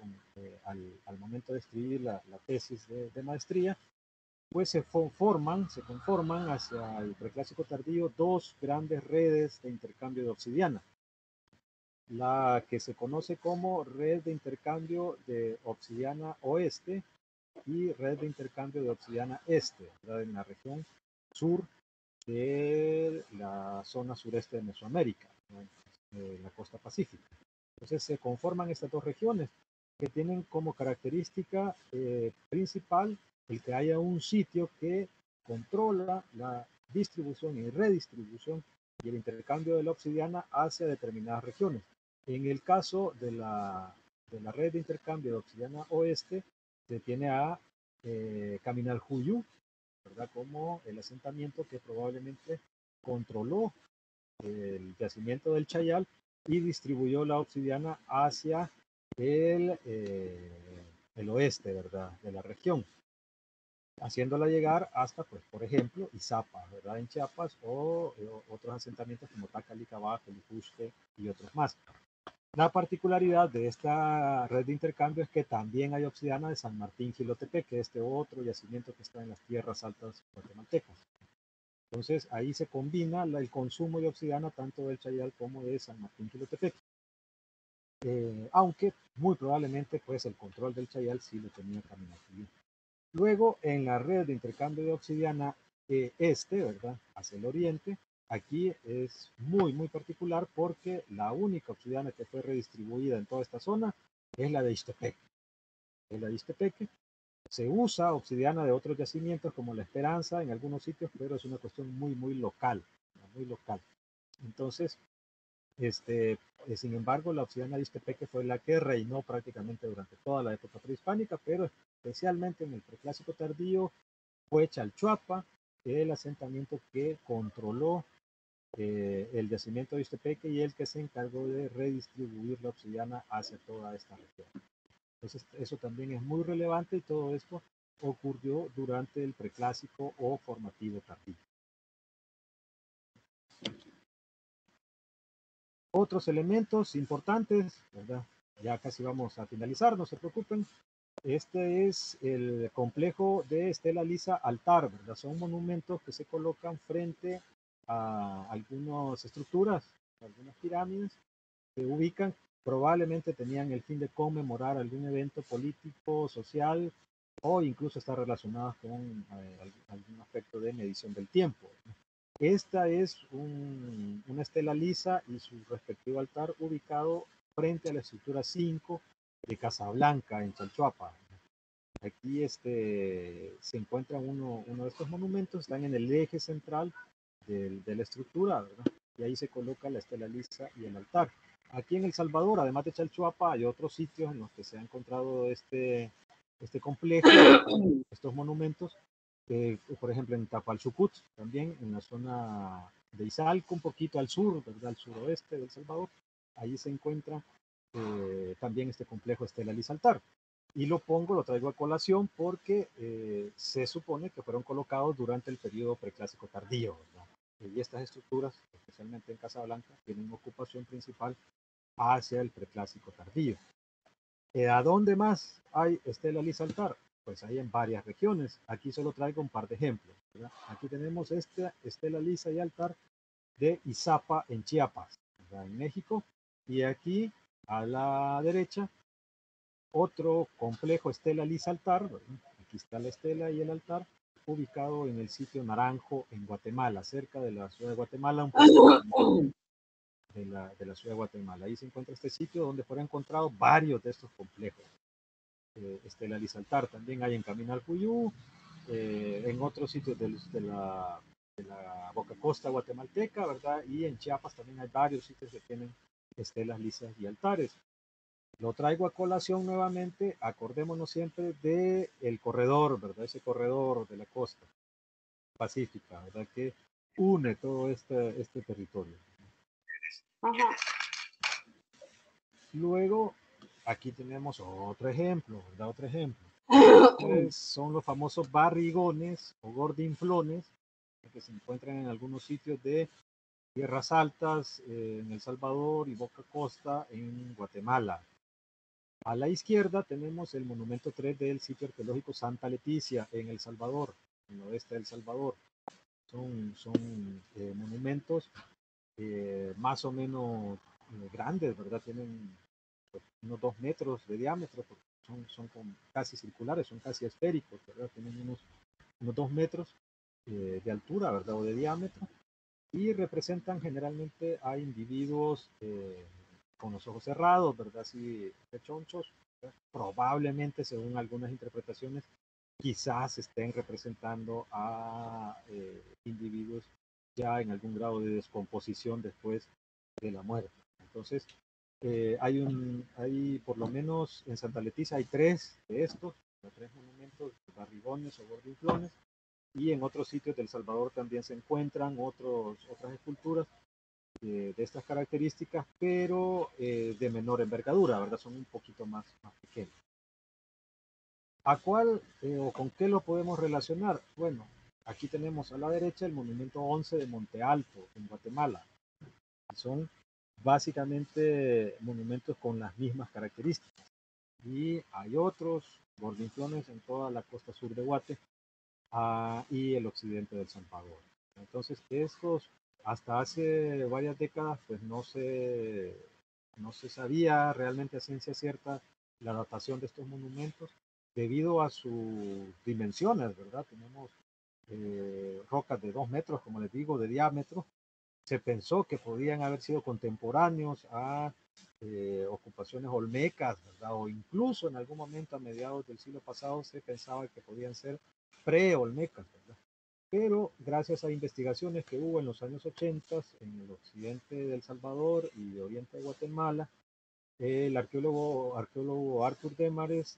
Al momento de escribir la tesis de maestría, pues se conforman hacia el preclásico tardío dos grandes redes de intercambio de obsidiana. La que se conoce como red de intercambio de obsidiana oeste y red de intercambio de obsidiana este, ¿verdad? En la región sur de la zona sureste de Mesoamérica, ¿no? La costa pacífica. Entonces se conforman estas dos regiones que tienen como característica principal el que haya un sitio que controla la distribución y redistribución y el intercambio de la obsidiana hacia determinadas regiones. En el caso de la red de intercambio de obsidiana oeste, se tiene a Caminaljuyu, ¿verdad? Como el asentamiento que probablemente controló el yacimiento del Chayal y distribuyó la obsidiana hacia el oeste, ¿verdad? De la región, haciéndola llegar hasta, pues, por ejemplo, Izapa, ¿verdad? En Chiapas, o otros asentamientos como Tacalicabaja, Lipuste y otros más. La particularidad de esta red de intercambio es que también hay obsidiana de San Martín Gilotepec, que es este otro yacimiento que está en las tierras altas guatemaltecas. Entonces ahí se combina el consumo de obsidiana tanto del Chayal como de San Martín Gilotepec. Aunque muy probablemente pues el control del Chayal sí lo tenía Caminaljuyu. Luego en la red de intercambio de obsidiana ¿verdad? Hacia el oriente, aquí es muy particular porque la única obsidiana que fue redistribuida en toda esta zona es la de Ixtepeque. Se usa obsidiana de otros yacimientos como la Esperanza en algunos sitios, pero es una cuestión muy local, muy local. Entonces, sin embargo, la obsidiana de Ixtepeque fue la que reinó prácticamente durante toda la época prehispánica, pero especialmente en el preclásico tardío fue Chalchuapa el asentamiento que controló el yacimiento de Ixtepeque y el que se encargó de redistribuir la obsidiana hacia toda esta región. Entonces, eso también es muy relevante y todo esto ocurrió durante el preclásico o formativo tardío. Otros elementos importantes, ¿verdad? Ya casi vamos a finalizar, no se preocupen. Este es el complejo de Estela Lisa Altar, ¿verdad? Son monumentos que se colocan frente a algunas estructuras, algunas pirámides, que ubican, probablemente tenían el fin de conmemorar algún evento político, social, o incluso estar relacionadas con algún aspecto de medición del tiempo. Esta es una estela lisa y su respectivo altar ubicado frente a la estructura 5 de Casablanca, en Chalchuapa. Aquí se encuentra uno de estos monumentos, están en el eje central de la estructura, ¿verdad? Y ahí se coloca la estela lisa y el altar. Aquí en El Salvador, además de Chalchuapa, hay otros sitios en los que se ha encontrado este complejo, estos monumentos, por ejemplo en Tapalchucut, también en la zona de Izalco, un poquito al sur, ¿verdad? Al suroeste de El Salvador, ahí se encuentra también este complejo Estela Lisa Altar. Y lo traigo a colación porque se supone que fueron colocados durante el periodo preclásico tardío, ¿verdad? Y estas estructuras, especialmente en Casablanca, tienen ocupación principal hacia el preclásico tardío. ¿A dónde más hay Estela Lisa Altar? Pues hay en varias regiones. Aquí solo traigo un par de ejemplos, ¿verdad? Aquí tenemos esta Estela Lisa y Altar de Izapa en Chiapas, ¿verdad? En México. Y aquí a la derecha otro complejo Estela Lisa Altar, ¿verdad? Aquí está la estela y el altar, ubicado en el sitio Naranjo en Guatemala, cerca de la ciudad de Guatemala, un poco de la ciudad de Guatemala. Ahí se encuentra este sitio donde fueron encontrados varios de estos complejos. Estela Lisa Altar también hay en Caminaljuyu, en otros sitios de la la Boca Costa guatemalteca, ¿verdad? Y en Chiapas también hay varios sitios que tienen estelas lisas y altares. Lo traigo a colación nuevamente, acordémonos siempre de el corredor, ¿verdad? Ese corredor de la costa pacífica, ¿verdad? Que une todo este territorio. Ajá. Luego, aquí tenemos otro ejemplo, ¿verdad? Otro ejemplo. Son los famosos barrigones o gordinflones que se encuentran en algunos sitios de Tierras Altas, en El Salvador y Boca Costa en Guatemala. A la izquierda tenemos el monumento 3 del sitio arqueológico Santa Leticia en El Salvador, en el oeste del Salvador. Son monumentos más o menos grandes, ¿verdad? Tienen pues, unos 2 metros de diámetro, porque son casi circulares, son casi esféricos, ¿verdad? Tienen unos 2 metros de altura, ¿verdad? O de diámetro, y representan generalmente a individuos con los ojos cerrados, ¿verdad? Así rechonchos, ¿verdad? Probablemente, según algunas interpretaciones, quizás estén representando a individuos ya en algún grado de descomposición después de la muerte. Entonces, hay por lo menos en Santa Leticia hay 3 de estos, 3 monumentos, barrigones o gordinflones, y en otros sitios del Salvador también se encuentran otras esculturas de estas características, pero de menor envergadura, ¿verdad? Son un poquito más pequeños. ¿A cuál o con qué lo podemos relacionar? Bueno, aquí tenemos a la derecha el monumento 11 de Monte Alto, en Guatemala. Son básicamente monumentos con las mismas características. Y hay otros gordinflones en toda la costa sur de Guate y el occidente del Salvador. Entonces, estos hasta hace varias décadas, pues no se sabía realmente a ciencia cierta la datación de estos monumentos debido a sus dimensiones, ¿verdad? Tenemos rocas de 2 metros, como les digo, de diámetro. Se pensó que podían haber sido contemporáneos a ocupaciones olmecas, ¿verdad? O incluso en algún momento a mediados del siglo pasado se pensaba que podían ser pre-olmecas, ¿verdad? Pero gracias a investigaciones que hubo en los años 80 en el occidente de El Salvador y de oriente de Guatemala, el arqueólogo Arthur Demares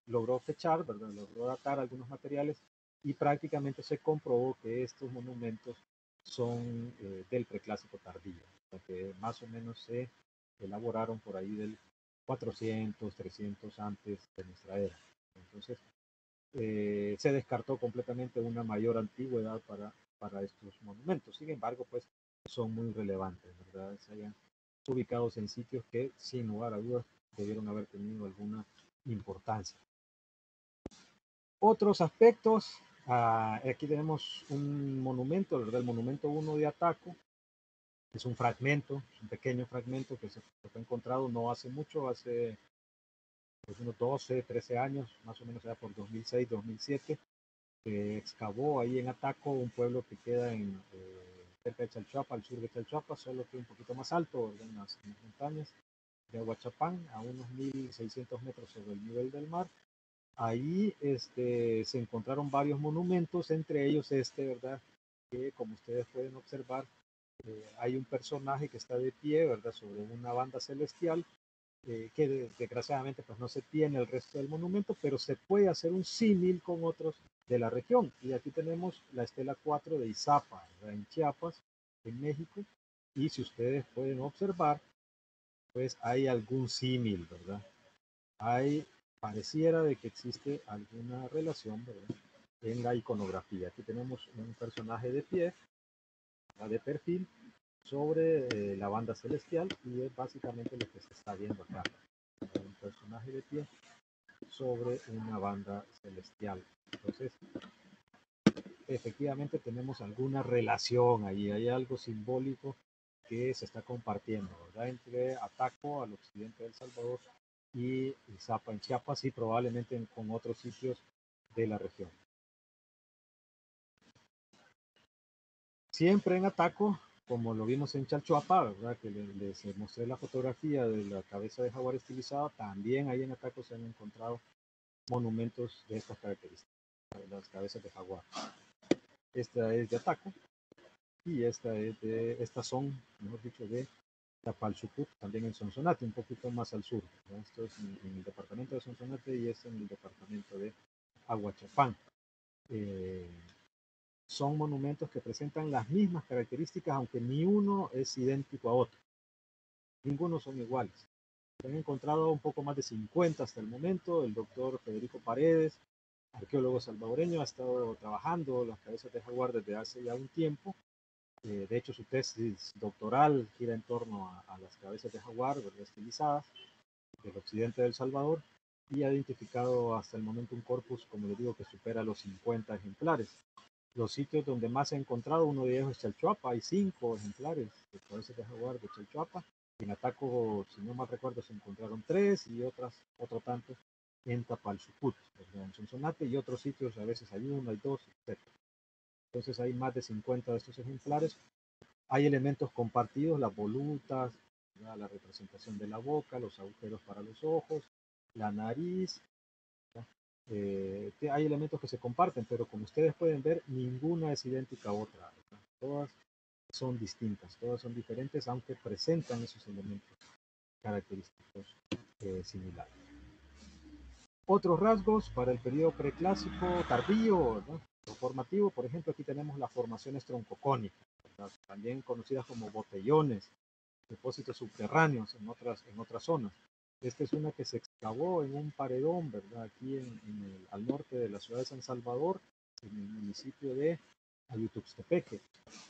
logró fechar, ¿verdad? Logró datar algunos materiales y prácticamente se comprobó que estos monumentos son del preclásico tardío, que más o menos se elaboraron por ahí del 400, 300 antes de nuestra era. Entonces, se descartó completamente una mayor antigüedad para estos monumentos. Sin embargo, pues son muy relevantes, ¿verdad? Se hayan ubicados en sitios que, sin lugar a dudas, debieron haber tenido alguna importancia. Otros aspectos, aquí tenemos un monumento, ¿verdad? El monumento 1 de Ataco. Es un fragmento, un pequeño fragmento que se fue encontrado no hace mucho, hace pues, unos 12, 13 años, más o menos ya por 2006, 2007. Excavó ahí en Ataco, un pueblo que queda cerca de Chalchuapa, al sur de Chalchuapa, solo que un poquito más alto, en las montañas de Aguachapán, a unos 1600 metros sobre el nivel del mar. Ahí se encontraron varios monumentos, entre ellos ¿verdad? Que como ustedes pueden observar, hay un personaje que está de pie, ¿verdad? Sobre una banda celestial, que desgraciadamente pues no se tiene el resto del monumento, pero se puede hacer un símil con otros de la región. Y aquí tenemos la estela 4 de Izapa, ¿verdad? En Chiapas, en México. Y si ustedes pueden observar, pues hay algún símil, ¿verdad? Pareciera de que existe alguna relación, ¿verdad? En la iconografía. Aquí tenemos un personaje de pie, de perfil, sobre la banda celestial y es básicamente lo que se está viendo acá. Un personaje de pie sobre una banda celestial. Entonces, efectivamente tenemos alguna relación ahí, hay algo simbólico que se está compartiendo, ¿verdad? Entre Ataco al occidente de El Salvador y Izapa en Chiapas y probablemente con otros sitios de la región. Siempre en Ataco, como lo vimos en Chalchuapa, ¿verdad? Que les mostré la fotografía de la cabeza de jaguar estilizada, también ahí en Ataco se han encontrado monumentos de estas características, las cabezas de jaguar. Esta es de Ataco y estas son, mejor dicho, de Tapalchucut, también en Sonsonate, un poquito más al sur, ¿no? Esto es en el departamento de Sonsonate y es en el departamento de Aguachapán. Son monumentos que presentan las mismas características, aunque ni uno es idéntico a otro. Ninguno son iguales. Se han encontrado un poco más de 50 hasta el momento. El doctor Federico Paredes, arqueólogo salvadoreño, ha estado trabajando las cabezas de jaguar desde hace ya un tiempo. De hecho, su tesis doctoral gira en torno a las cabezas de jaguar, ¿verdad?, estilizadas, del occidente de El Salvador, y ha identificado hasta el momento un corpus, como les digo, que supera los 50 ejemplares. Los sitios donde más se ha encontrado, uno de ellos es Chalchuapa, hay 5 ejemplares de cabezas de jaguar de Chalchuapa. En Ataco, si no mal recuerdo, se encontraron 3 y otro tanto en Tapalchucut, en Sonsonate, y otros sitios a veces hay 1, hay 2, etc. Entonces hay más de 50 de estos ejemplares. Hay elementos compartidos, las volutas, ¿verdad?, la representación de la boca, los agujeros para los ojos, la nariz. Hay elementos que se comparten, pero como ustedes pueden ver, ninguna es idéntica a otra, ¿verdad? Todas son distintas, todas son diferentes, aunque presentan esos elementos característicos similares. Otros rasgos para el periodo preclásico tardío, ¿no?, o formativo, por ejemplo, aquí tenemos las formaciones troncocónicas, ¿verdad?, también conocidas como botellones, depósitos subterráneos en otras zonas. Esta es una que se excavó en un paredón, ¿verdad?, aquí al norte de la ciudad de San Salvador, en el municipio de Ayutuxtepeque.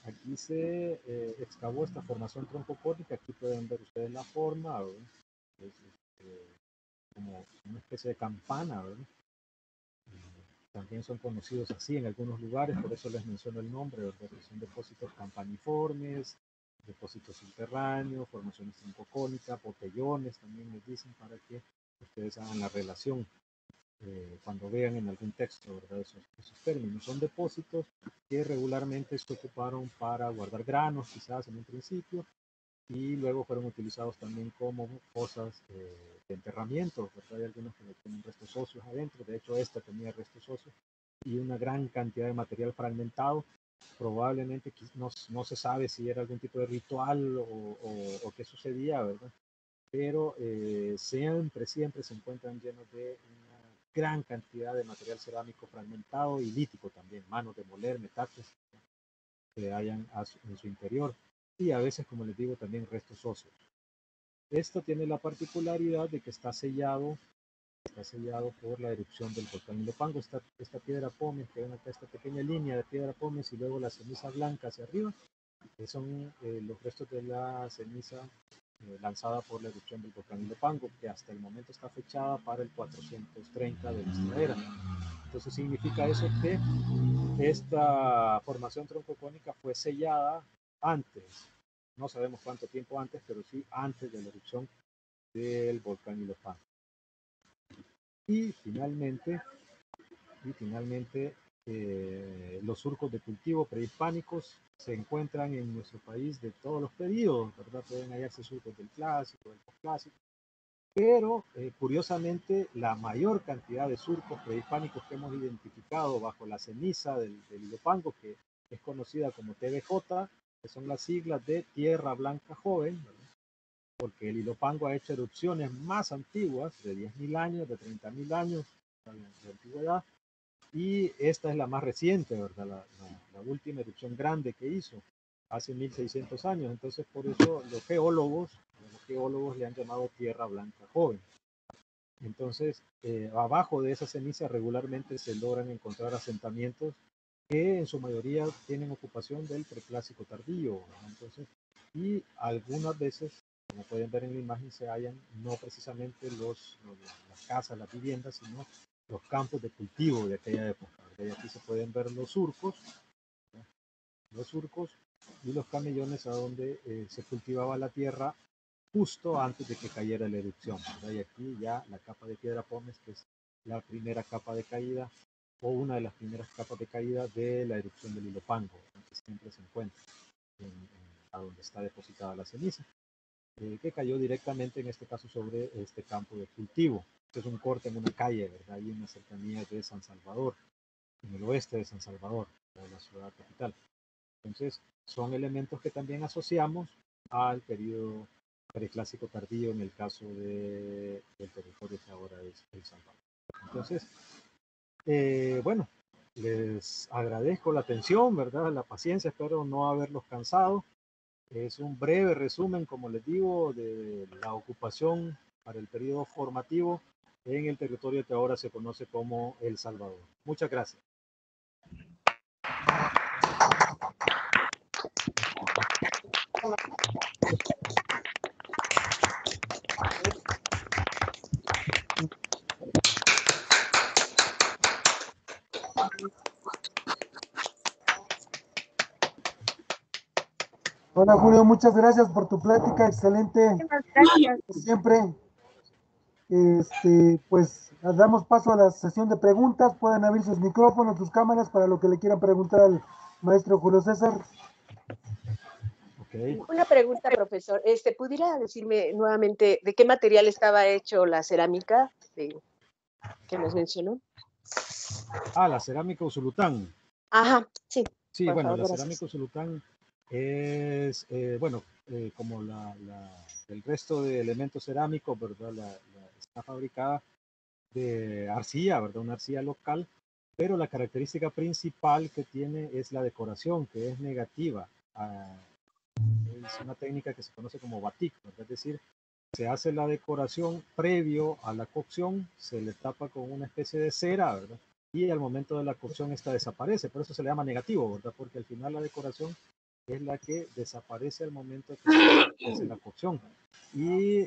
Aquí se excavó esta formación troncocónica. Aquí pueden ver ustedes la forma, ¿verdad?, es como una especie de campana, ¿verdad? También son conocidos así en algunos lugares, por eso les menciono el nombre, ¿verdad?, que son depósitos campaniformes, depósitos subterráneos, formaciones troncocónicas, botellones, también les dicen, para que ustedes hagan la relación cuando vean en algún texto, ¿verdad?, esos términos. Son depósitos que regularmente se ocuparon para guardar granos, quizás en un principio, y luego fueron utilizados también como fosas de enterramiento, ¿verdad? Hay algunos que tienen restos óseos adentro. De hecho, esta tenía restos óseos y una gran cantidad de material fragmentado. Probablemente no se sabe si era algún tipo de ritual o qué sucedía, ¿verdad? Pero siempre se encuentran llenos de una gran cantidad de material cerámico fragmentado y lítico también, manos de moler, metates que hayan en su interior, y a veces, como les digo, también restos óseos. Esto tiene la particularidad de que está sellado por la erupción del volcán Ilopango. Esta piedra pómez, que ven acá, esta pequeña línea de piedra pómez y luego la ceniza blanca hacia arriba, que son los restos de la ceniza lanzada por la erupción del volcán Ilopango, que hasta el momento está fechada para el 430 de nuestra era. Entonces significa eso que esta formación troncocónica fue sellada antes, no sabemos cuánto tiempo antes, pero sí antes de la erupción del volcán Ilopango. Y finalmente los surcos de cultivo prehispánicos se encuentran en nuestro país de todos los periodos, ¿verdad? Pueden hallarse surcos del clásico, del posclásico, pero curiosamente la mayor cantidad de surcos prehispánicos que hemos identificado bajo la ceniza del Ilopango, que es conocida como TBJ, que son las siglas de Tierra Blanca Joven, ¿verdad?, porque el Ilopango ha hecho erupciones más antiguas, de 10.000 años, de 30.000 años de antigüedad, y esta es la más reciente, ¿verdad?, la última erupción grande que hizo hace 1.600 años. Entonces, por eso los geólogos le han llamado Tierra Blanca Joven. Entonces, abajo de esa ceniza regularmente se logran encontrar asentamientos que en su mayoría tienen ocupación del preclásico tardío, ¿no? Entonces, y algunas veces, como pueden ver en la imagen, se hallan no precisamente las casas, las viviendas, sino los campos de cultivo de aquella época. Y aquí se pueden ver los surcos, ¿no?, los surcos y los camellones a donde se cultivaba la tierra justo antes de que cayera la erupción, ¿verdad? Y aquí ya la capa de piedra pómez, que es la primera capa de caída o una de las primeras capas de caída de la erupción del Ilopango, que siempre se encuentra a donde está depositada la ceniza, que cayó directamente en este caso sobre este campo de cultivo. Este es un corte en una calle, ¿verdad?, ahí en las cercanías de San Salvador. en el oeste de San Salvador, de la ciudad capital. Entonces, son elementos que también asociamos al periodo preclásico tardío en el caso del territorio que ahora es El Salvador. Entonces, bueno, les agradezco la atención, ¿verdad? La paciencia, espero no haberlos cansado. Es un breve resumen, como les digo, de la ocupación para el periodo formativo en el territorio que ahora se conoce como El Salvador. Muchas gracias. Hola Julio, muchas gracias por tu plática, excelente. Muchas gracias. Siempre, pues damos paso a la sesión de preguntas. Pueden abrir sus micrófonos, sus cámaras para lo que le quieran preguntar al maestro Julio César. Okay. Una pregunta, profesor. ¿Pudiera decirme nuevamente de qué material estaba hecho la cerámica que nos mencionó? Ah, la cerámica Usulután. Ajá, sí. Sí, bueno, favor, la gracias. cerámica Usulután es, como el resto de elementos cerámicos, ¿verdad? Está fabricada de arcilla, ¿verdad? Una arcilla local, pero la característica principal que tiene es la decoración, que es negativa. Es una técnica que se conoce como batik, ¿verdad? Es decir, se hace la decoración previo a la cocción, se le tapa con una especie de cera, ¿verdad? Y al momento de la cocción esta desaparece, por eso se le llama negativo, ¿verdad? Porque al final la decoración es la que desaparece al momento que se hace la cocción. Y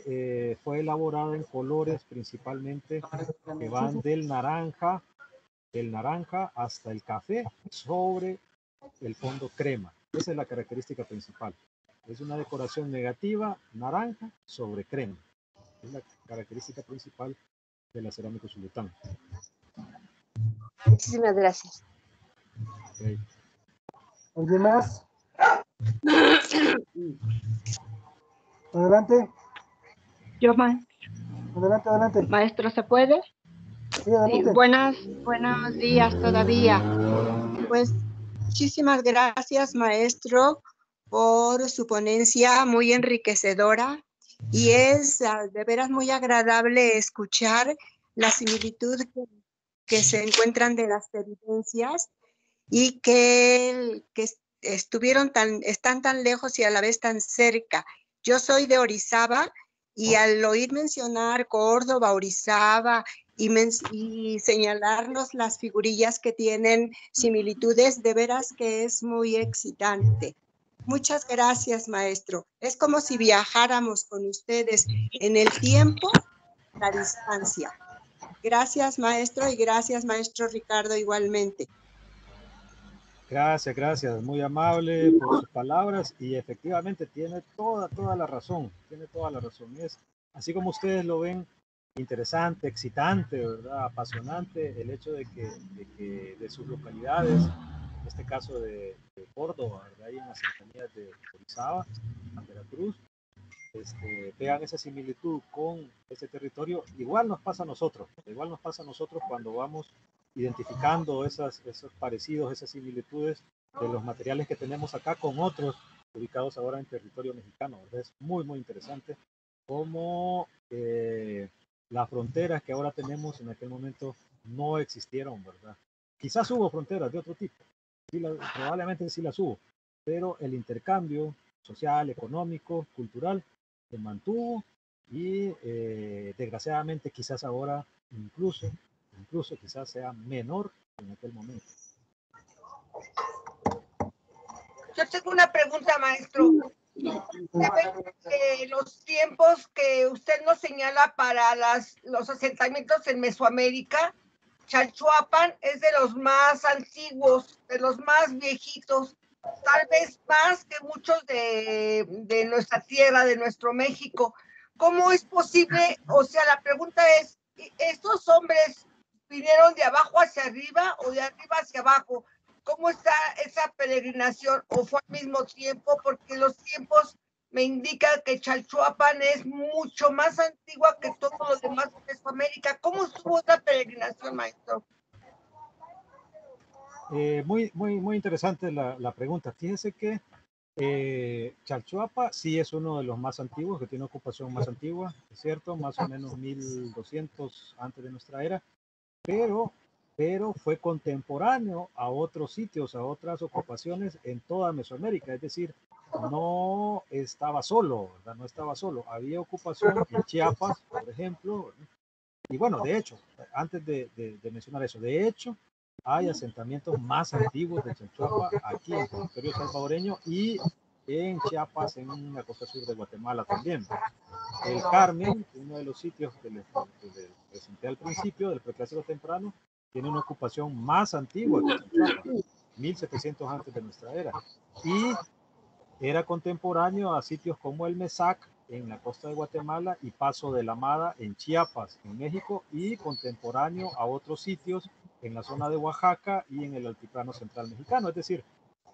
fue elaborada en colores principalmente que van del naranja hasta el café sobre el fondo crema. Esa es la característica principal. Es una decoración negativa, naranja sobre crema. Es la característica principal de la cerámica Usulután. Muchísimas gracias. Okay. ¿Alguien más? Adelante. Yo, maestro. Adelante. Maestro, ¿se puede? Sí, adelante. Sí, buenos días todavía. Pues muchísimas gracias, maestro, por su ponencia muy enriquecedora y es de veras muy agradable escuchar la similitud que se encuentran de las evidencias y que están tan lejos y a la vez tan cerca. Yo soy de Orizaba y al oír mencionar Córdoba, Orizaba y señalarnos las figurillas que tienen similitudes, de veras que es muy excitante. Muchas gracias, maestro. Es como si viajáramos con ustedes en el tiempo, la distancia. Gracias, maestro, y gracias, maestro Ricardo, igualmente. Gracias, muy amable por sus palabras y efectivamente tiene toda la razón, Es así como ustedes lo ven, interesante, excitante, ¿verdad? Apasionante el hecho de que de sus localidades, en este caso de Córdoba, ¿verdad? Y en las cercanías de Orizaba, Veracruz, vean esa similitud con este territorio. Igual nos pasa a nosotros cuando vamos identificando esos parecidos, esas similitudes de los materiales que tenemos acá con otros ubicados ahora en territorio mexicano, ¿verdad? Es muy interesante cómo las fronteras que ahora tenemos en aquel momento no existieron, ¿verdad? Quizás hubo fronteras de otro tipo, probablemente sí las hubo, pero el intercambio social, económico, cultural se mantuvo y desgraciadamente quizás ahora incluso quizás sea menor en aquel momento. Yo tengo una pregunta, maestro. Los tiempos que usted nos señala para los asentamientos en Mesoamérica, Chalchuapan es de los más antiguos, de los más viejitos, tal vez más que muchos de nuestra tierra, de nuestro México. ¿Cómo es posible? O sea, la pregunta es, ¿estos hombres vinieron de abajo hacia arriba o de arriba hacia abajo? ¿Cómo está esa peregrinación? ¿O fue al mismo tiempo? Porque los tiempos me indican que Chalchuapan es mucho más antigua que todo lo demás de Mesoamérica. ¿Cómo estuvo esa peregrinación, maestro? Muy interesante la pregunta. Fíjese que Chalchuapa sí es uno de los más antiguos, que tiene ocupación más antigua, es cierto, más o menos 1200 antes de nuestra era, pero fue contemporáneo a otros sitios, a otras ocupaciones en toda Mesoamérica, es decir, no estaba solo, ¿verdad? No estaba solo, había ocupación en Chiapas, por ejemplo, y bueno, de hecho, antes de mencionar eso, de hecho, hay asentamientos más antiguos de Chalchuapa aquí en el territorio salvadoreño y en Chiapas, en la costa sur de Guatemala también. El Carmen, uno de los sitios que les presenté al principio del preclásico temprano, tiene una ocupación más antigua que Chalchuapa, 1700 antes de nuestra era. Y era contemporáneo a sitios como el Mesac en la costa de Guatemala y Paso de la Amada en Chiapas, en México, y contemporáneo a otros sitios en la zona de Oaxaca y en el altiplano central mexicano. Es decir,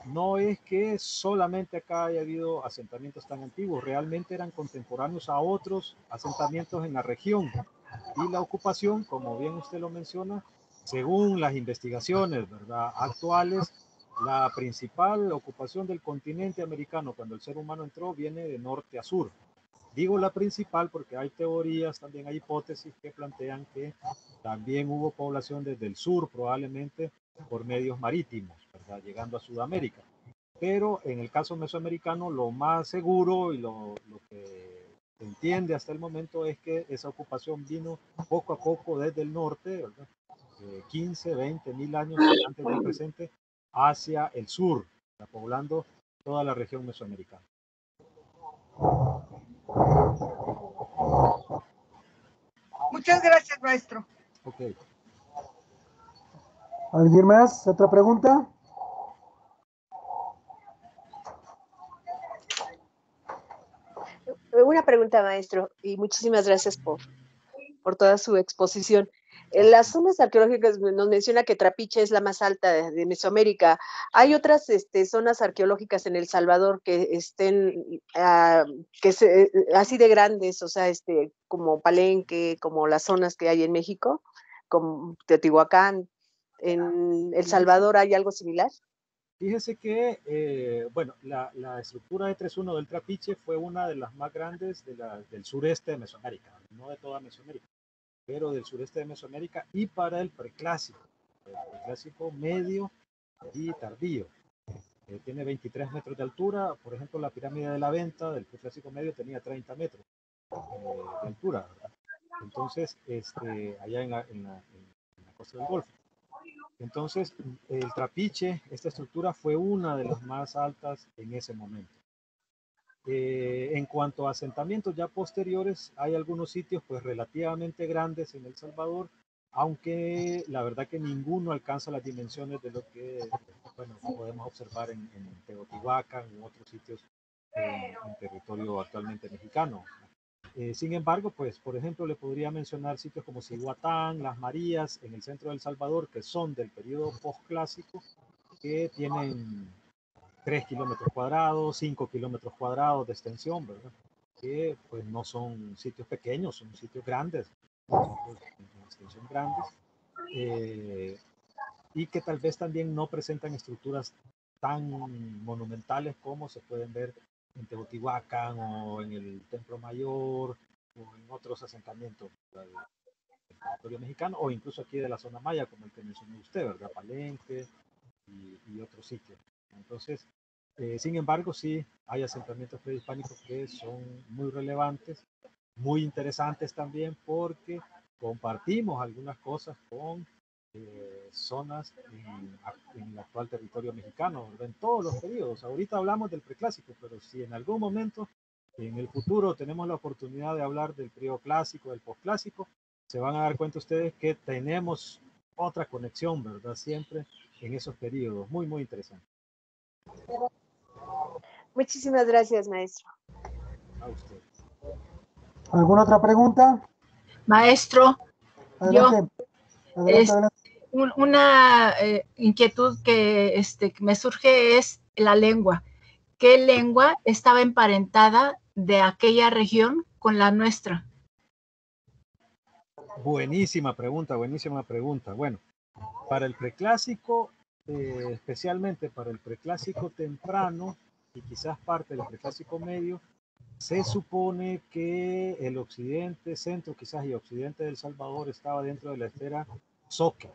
no es que solamente acá haya habido asentamientos tan antiguos, realmente eran contemporáneos a otros asentamientos en la región. Y la ocupación, como bien usted lo menciona, según las investigaciones, ¿verdad?, actuales, la principal ocupación del continente americano cuando el ser humano entró viene de norte a sur. Digo la principal porque hay teorías, también hay hipótesis que plantean que también hubo población desde el sur, probablemente por medios marítimos, ¿verdad?, llegando a Sudamérica. Pero en el caso mesoamericano, lo más seguro y lo que se entiende hasta el momento es que esa ocupación vino poco a poco desde el norte, ¿verdad?, 15, 20 mil años antes del presente, hacia el sur, poblando toda la región mesoamericana. Muchas gracias, maestro. Ok. ¿Alguien más? ¿Otra pregunta? Una pregunta, maestro, y muchísimas gracias por toda su exposición. En las zonas arqueológicas nos menciona que Trapiche es la más alta de Mesoamérica. ¿Hay otras zonas arqueológicas en El Salvador que estén así de grandes, o sea, como Palenque, como las zonas que hay en México, como Teotihuacán? ¿En El Salvador hay algo similar? Fíjese que, bueno, la estructura de 3.1 del Trapiche fue una de las más grandes del sureste de Mesoamérica, no de toda Mesoamérica, pero del sureste de Mesoamérica, y para el preclásico medio y tardío. Tiene 23 metros de altura. Por ejemplo, la pirámide de la Venta del preclásico medio tenía 30 metros de altura, ¿verdad? Entonces, allá en la costa del Golfo. Entonces, el Trapiche, esta estructura fue una de las más altas en ese momento. En cuanto a asentamientos ya posteriores, hay algunos sitios pues relativamente grandes en El Salvador, aunque la verdad que ninguno alcanza las dimensiones de lo que, bueno, podemos observar en Teotihuacán u otros sitios en territorio actualmente mexicano. Sin embargo, pues, por ejemplo, le podría mencionar sitios como Cihuatán, Las Marías, en el centro de El Salvador, que son del periodo postclásico, que tienen 3 kilómetros cuadrados, 5 kilómetros cuadrados de extensión, ¿verdad? Que pues no son sitios pequeños, son sitios grandes, sitios de extensión grandes, y que tal vez también no presentan estructuras tan monumentales como se pueden ver en Teotihuacán o en el Templo Mayor o en otros asentamientos del territorio mexicano, o incluso aquí de la zona maya, como el que mencionó usted, ¿verdad? Palenque y otros sitios. Entonces, sin embargo, sí hay asentamientos prehispánicos que son muy relevantes, muy interesantes también, porque compartimos algunas cosas con zonas en el actual territorio mexicano, ¿verdad?, en todos los periodos. Ahorita hablamos del preclásico, pero si en algún momento en el futuro tenemos la oportunidad de hablar del periodo clásico, del posclásico, se van a dar cuenta ustedes que tenemos otra conexión, ¿verdad?, siempre en esos periodos. Muy, muy interesante. Muchísimas gracias, maestro. A usted. ¿Alguna otra pregunta? Maestro, Adelante. Adelante. Una inquietud que me surge es la lengua. ¿Qué lengua estaba emparentada de aquella región con la nuestra? Buenísima pregunta, buenísima pregunta. Bueno, para el preclásico, especialmente para el preclásico temprano y quizás parte del preclásico medio, se supone que el occidente, centro quizás y occidente del Salvador estaba dentro de la esfera Zoque.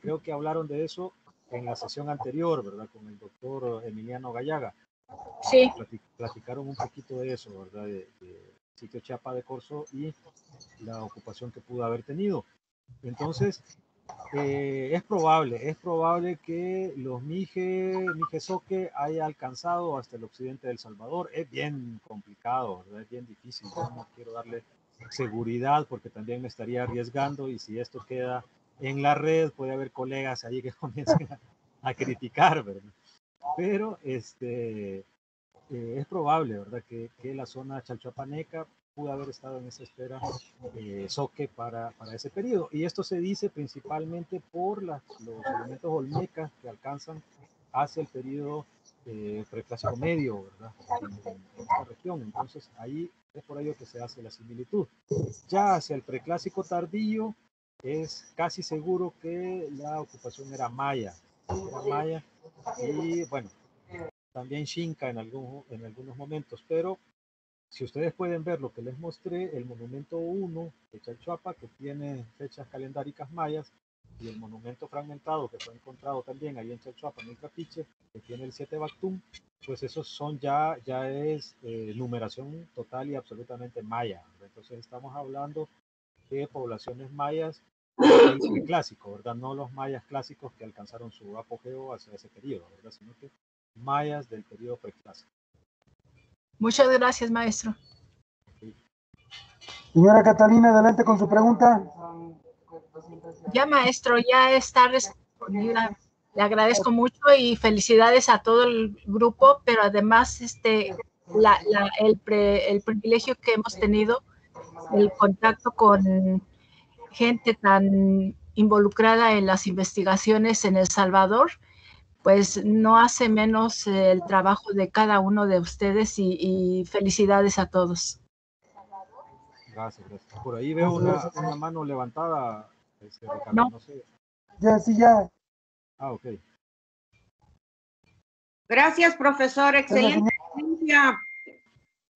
Creo que hablaron de eso en la sesión anterior, ¿verdad? Con el doctor Emiliano Gallaga. Sí. Platicaron un poquito de eso, ¿verdad? De sitio Chiapa de Corzo y la ocupación que pudo haber tenido. Entonces, es probable que los Mijezoque haya alcanzado hasta el occidente del Salvador. Es bien complicado, ¿verdad? Es bien difícil. Yo no quiero darle seguridad porque también me estaría arriesgando, y si esto queda en la red puede haber colegas ahí que comiencen a criticar, ¿verdad? Pero es probable, ¿verdad? Que la zona chalchuapaneca pudo haber estado en esa esfera Zoque para ese periodo. Y esto se dice principalmente por los elementos olmecas que alcanzan hacia el periodo preclásico medio, ¿verdad? En esta región. Entonces ahí es por ello que se hace la similitud. Ya hacia el preclásico tardío es casi seguro que la ocupación era maya. Y bueno, también Xinca en algunos momentos, pero si ustedes pueden ver lo que les mostré, el monumento 1 de Chalchuapa, que tiene fechas calendáricas mayas, y el monumento fragmentado que fue encontrado también ahí en Chalchuapa, en el Trapiche, que tiene el 7 Bactum, pues esos son ya es numeración total y absolutamente maya. Entonces estamos hablando de poblaciones mayas del preclásico, ¿verdad? No los mayas clásicos que alcanzaron su apogeo hacia ese periodo, ¿verdad? Sino que mayas del periodo preclásico. Muchas gracias, maestro. Señora Catalina, adelante con su pregunta. Ya, maestro, ya está respondida. Le agradezco mucho y felicidades a todo el grupo, pero además el privilegio que hemos tenido, el contacto con gente tan involucrada en las investigaciones en El Salvador, pues no hace menos el trabajo de cada uno de ustedes y felicidades a todos. Gracias. Por ahí veo una mano levantada, Ricardo, no sé. Ya. Ah, ok. Gracias, profesor. Excelente.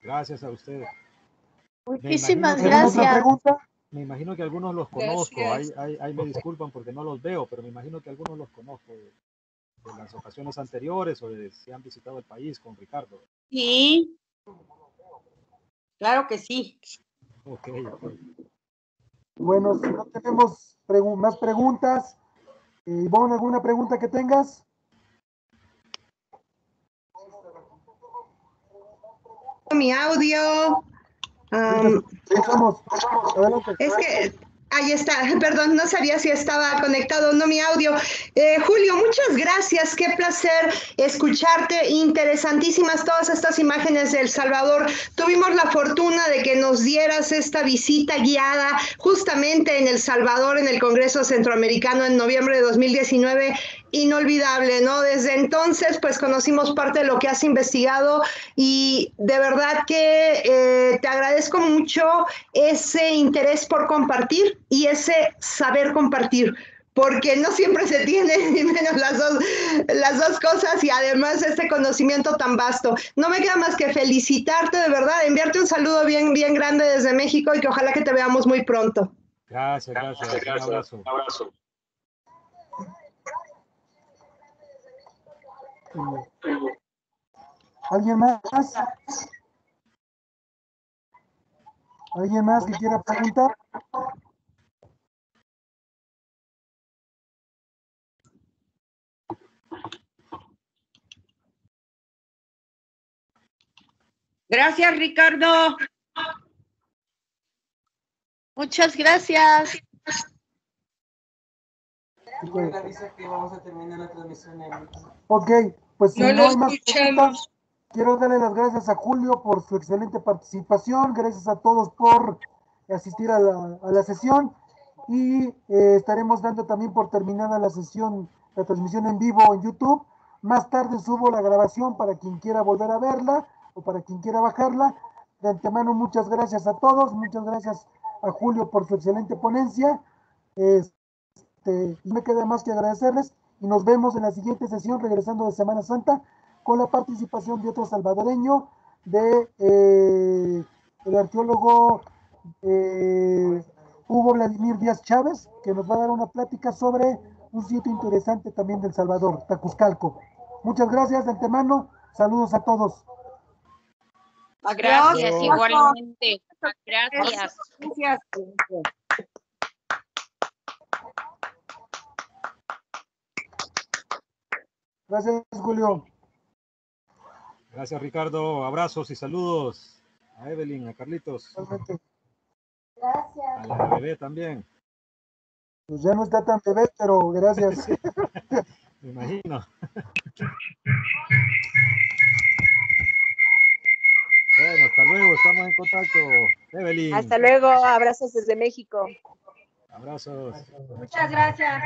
Gracias a ustedes. Muchísimas gracias. Me imagino que algunos los conozco. Ahí me disculpan porque no los veo, pero me imagino que algunos los conozco de las ocasiones anteriores o de si han visitado el país con Ricardo. Sí. Claro que sí. Ok. Bueno, si no tenemos más preguntas, Ivonne, ¿alguna pregunta que tengas? Mi audio. Es que ahí está, perdón, no sabía si estaba conectado o no mi audio. Julio, muchas gracias, qué placer escucharte, interesantísimas todas estas imágenes de El Salvador. Tuvimos la fortuna de que nos dieras esta visita guiada justamente en El Salvador, en el Congreso Centroamericano en noviembre de 2019, inolvidable, ¿no? Desde entonces, pues conocimos parte de lo que has investigado y de verdad que te agradezco mucho ese interés por compartir y ese saber compartir, porque no siempre se tiene, ni menos las dos cosas, y además este conocimiento tan vasto. No me queda más que felicitarte, de verdad, enviarte un saludo bien grande desde México y que ojalá que te veamos muy pronto. Gracias. Un abrazo. ¿Alguien más? ¿Alguien más que quiera preguntar? Gracias, Ricardo. Muchas gracias. Ok, pues si no no lo hay más escuchamos. preguntas, quiero darle las gracias a Julio por su excelente participación, gracias a todos por asistir a la sesión y estaremos dando también por terminada la sesión, la transmisión en vivo en YouTube. Más tarde subo la grabación para quien quiera volver a verla o para quien quiera bajarla. De antemano, muchas gracias a todos, muchas gracias a Julio por su excelente ponencia. No me queda más que agradecerles y nos vemos en la siguiente sesión regresando de Semana Santa con la participación de otro salvadoreño, de el arqueólogo Hugo Vladimir Díaz Chávez, que nos va a dar una plática sobre un sitio interesante también del Salvador, Tacuzcalco. Muchas gracias de antemano, saludos a todos. Gracias, igualmente. Gracias. Gracias. Gracias, Julio. Gracias, Ricardo. Abrazos y saludos a Evelyn, a Carlitos. Igualmente. A la bebé también. Pues ya no está tan bebé, pero gracias. Sí, me imagino. Bueno, hasta luego, estamos en contacto. Evelyn. Hasta luego, abrazos desde México. Abrazos. Muchas gracias.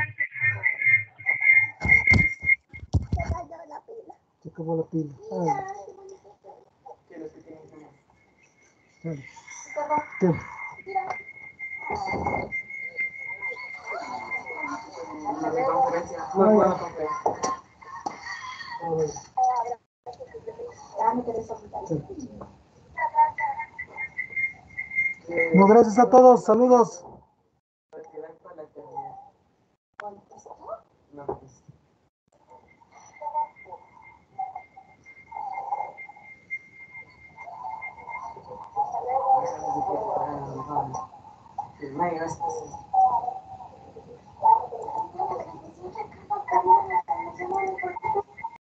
Se acabó la pila. Ay. ¿Qué? No, gracias a todos, saludos. Gracias.